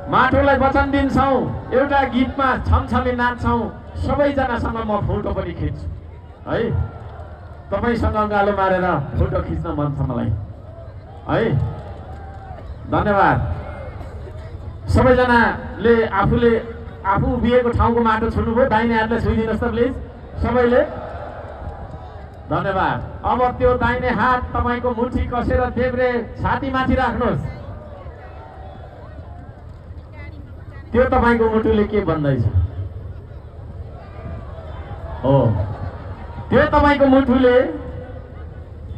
माटोलाई वचन दिन्छौँ। एउटा गीतमा छमछमी नाच्छौँ। सबैजनासँग म फोटो पनि खिच्छु है। तपाईँसँग गालो मारेर फोटो खिच्न मन छ मलाई है। धन्यवाद। सबैजनाले आफू उभिएको ठाउँको माटो छुनुभयो। दाहिने हातले छुइदिनुहोस् त प्लिज सबैले। धन्यवाद। अब त्यो दाहिने हात तपाईँको मुठी कसेर देब्रे छातीमाथि राख्नुहोस्। त्यो तपाईँको मुटुले के भन्दैछ? हो, त्यो तपाईँको मुटुले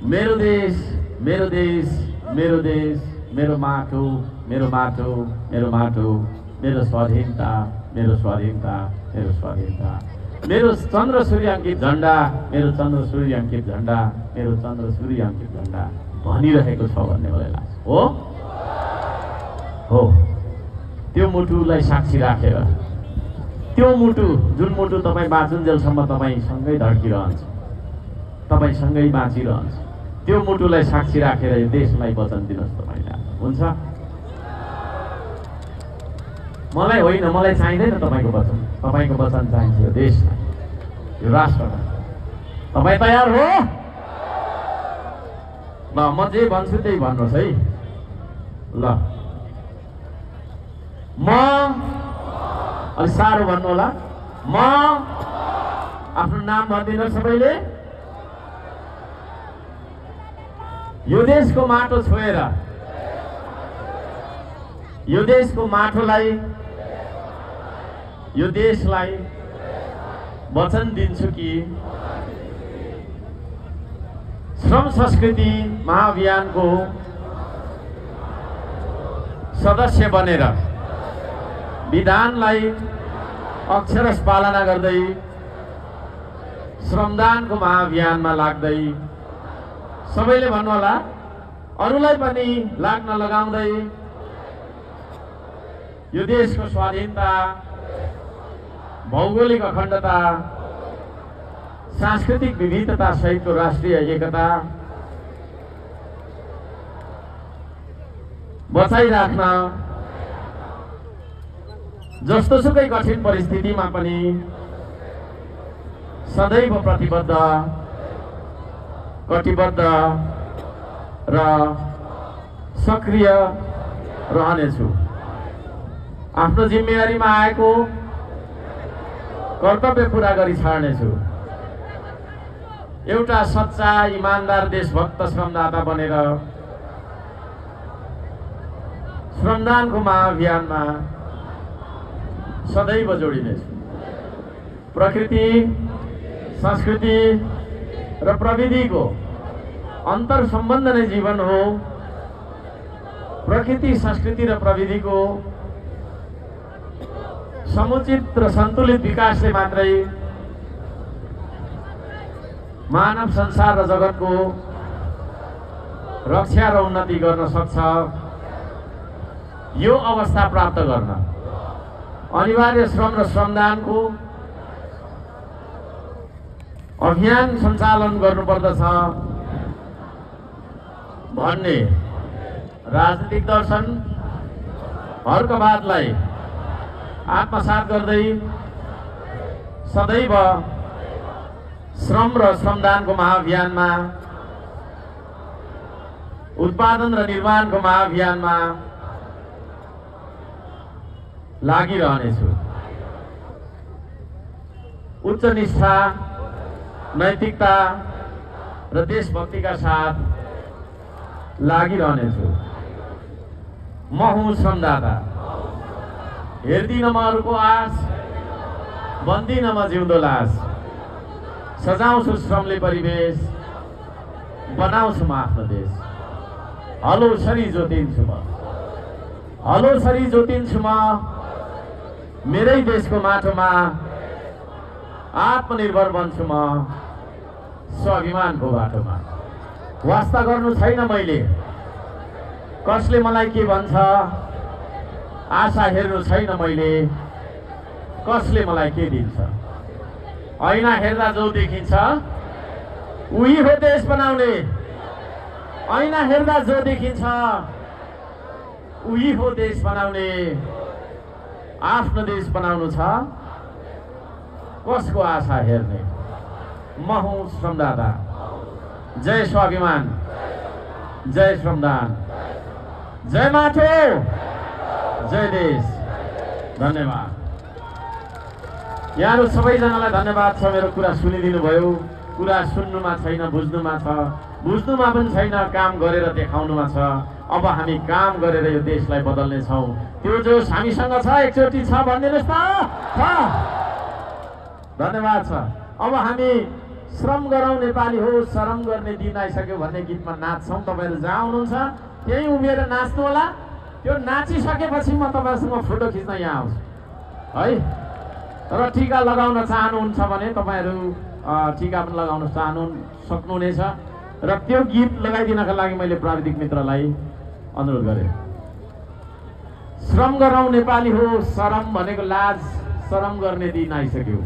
मेरो देश, मेरो देश, मेरो देश, मेरो माटो, मेरो माटो, मेरो माटो, मेरो स्वाधीनता, मेरो स्वाधीनता, मेरो स्वाधीनता, मेरो चन्द्र सूर्याङ्कित झन्डा, मेरो चन्द्र सूर्याङ्कित झन्डा, मेरो चन्द्र सूर्याङ्कित झन्डा भनिरहेको छ भन्ने मलाई लाग्छ। हो, त्यो मुटुलाई साक्षी राखेर, त्यो मुटु जुन मुटु तपाईँ बाँचुन्जेलसम्म तपाईँसँगै धड्किरहन्छ, तपाईँसँगै बाँचिरहन्छ, त्यो मुटुलाई साक्षी राखेर यो देशलाई वचन दिनुहोस् तपाईँले। हुन्छ? मलाई होइन, मलाई चाहिँदैन तपाईँको वचन। तपाईँको वचन चाहिन्छ यो देशलाई, यो राष्ट्रलाई। तपाईँ तयार हो? ल, म जे भन्छु त्यही भन्नुहोस् है। ल, म, अलि साह्रो भन्नु होला, म, आफ्नो नाम भनिदिनुहोस् सबैले। यो देशको माटो छोएर, यो देशको माटोलाई, यो देशलाई वचन दिन्छु कि श्रम संस्कृति महाअभियानको सदस्य बनेर विधानलाई अक्षरश पालना गर्दै श्रमदानको महाअभियानमा लाग्दै, सबैले भन्नु होला, अरूलाई पनि लाग्न लगाउँदै यो देशको स्वाधीनता, भौगोलिक अखण्डता, सांस्कृतिक विविधता सहितको राष्ट्रिय एकता बचाइराख्न जस्तोसुकै कठिन परिस्थितिमा पनि सदैव प्रतिबद्ध, कटिबद्ध र सक्रिय रहनेछु। आफ्नो जिम्मेवारीमा आएको कर्तव्य पूरा गरी छाड्नेछु। एउटा सच्चा, इमानदार, देशभक्त श्रमदाता बनेर श्रमदानको महाअभियानमा सदैव जोडिनेछु। प्रकृति, संस्कृति र प्रविधिको अन्तर सम्बन्ध नै जीवन हो। प्रकृति, संस्कृति र प्रविधिको समुचित र सन्तुलित विकासले मात्रै मानव संसार र जगतको रक्षा र उन्नति गर्न सक्छ। यो अवस्था प्राप्त गर्न अनिवार्य श्रम र श्रमदानको अभियान सञ्चालन गर्नुपर्दछ भन्ने राजनीतिक दर्शन हर्कवादलाई आत्मसात गर्दै सदैव श्रम र श्रमदानको महाअभियानमा, उत्पादन र निर्माणको महाअभियानमा लागिरहनेछु। उच्च निष्ठा, नैतिकता र देशभक्तिका साथ लागिरहनेछु। म हुँ श्रमदाता, हेर्दिन म अरूको आश, बन्दिन म जिउँदो लास। सजाउँछु श्रमले परिवेश, बनाउँछु म आफ्नो देश। हलो सरी जोतिन्छु म, हलो सरी जोतिन्छु म मेरै देशको माटोमा। आत्मनिर्भर बन्छु म स्वाभिमानको बाटोमा। वास्ता गर्नु छैन मैले कसले मलाई के भन्छ, आशा हेर्नु छैन मैले कसले मलाई के दिन्छ। ऐना हेर्दा जो देखिन्छ उही हो देश बनाउने। ऐना हेर्दा जो देखिन्छ उही हो देश बनाउने। आफ्नो देश बनाउनु छ कसको आशा हेर्ने। म हुँ श्रमदाता। जय स्वाभिमान, जय श्रमदान, जय माटो, जय देश। धन्यवाद। यहाँहरू सबैजनालाई धन्यवाद छ मेरो कुरा सुनिदिनु भयो। कुरा सुन्नुमा छैन, बुझ्नुमा छ। बुझ्नुमा पनि छैन, काम गरेर देखाउनुमा छ। अब हामी काम गरेर यो देशलाई बदल्ने छौँ। त्यो जोस हामीसँग छ, एकचोटि छ भनिदिनुहोस् त। धन्यवाद छ। अब हामी श्रम गरौँ नेपाली हो, श्रम गर्ने दिन आइसक्यो भन्ने गीतमा नाच्छौँ। तपाईँहरू जहाँ हुनुहुन्छ त्यहीँ उभिएर नाच्नु होला। त्यो नाचिसकेपछि म तपाईँहरूसँग फोटो खिच्न यहाँ आउँछु है। र टिका लगाउन चाहनुहुन्छ भने तपाईँहरू टिका पनि लगाउन सक्नुहुनेछ। र त्यो गीत लगाइदिनका लागि मैले प्राविधिक मित्रलाई अनुरोध गरेँ। श्रम गरौँ नेपाली हो, शरम भनेको लाज, शरम गर्ने दिन आइसक्यो।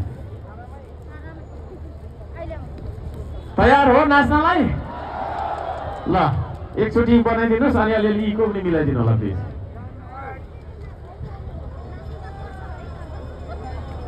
तयार हो नाच्नलाई? ल एकचोटि बनाइदिनुहोस् अनि अलिअलि इको पनि मिलाइदिनु होला प्लिज।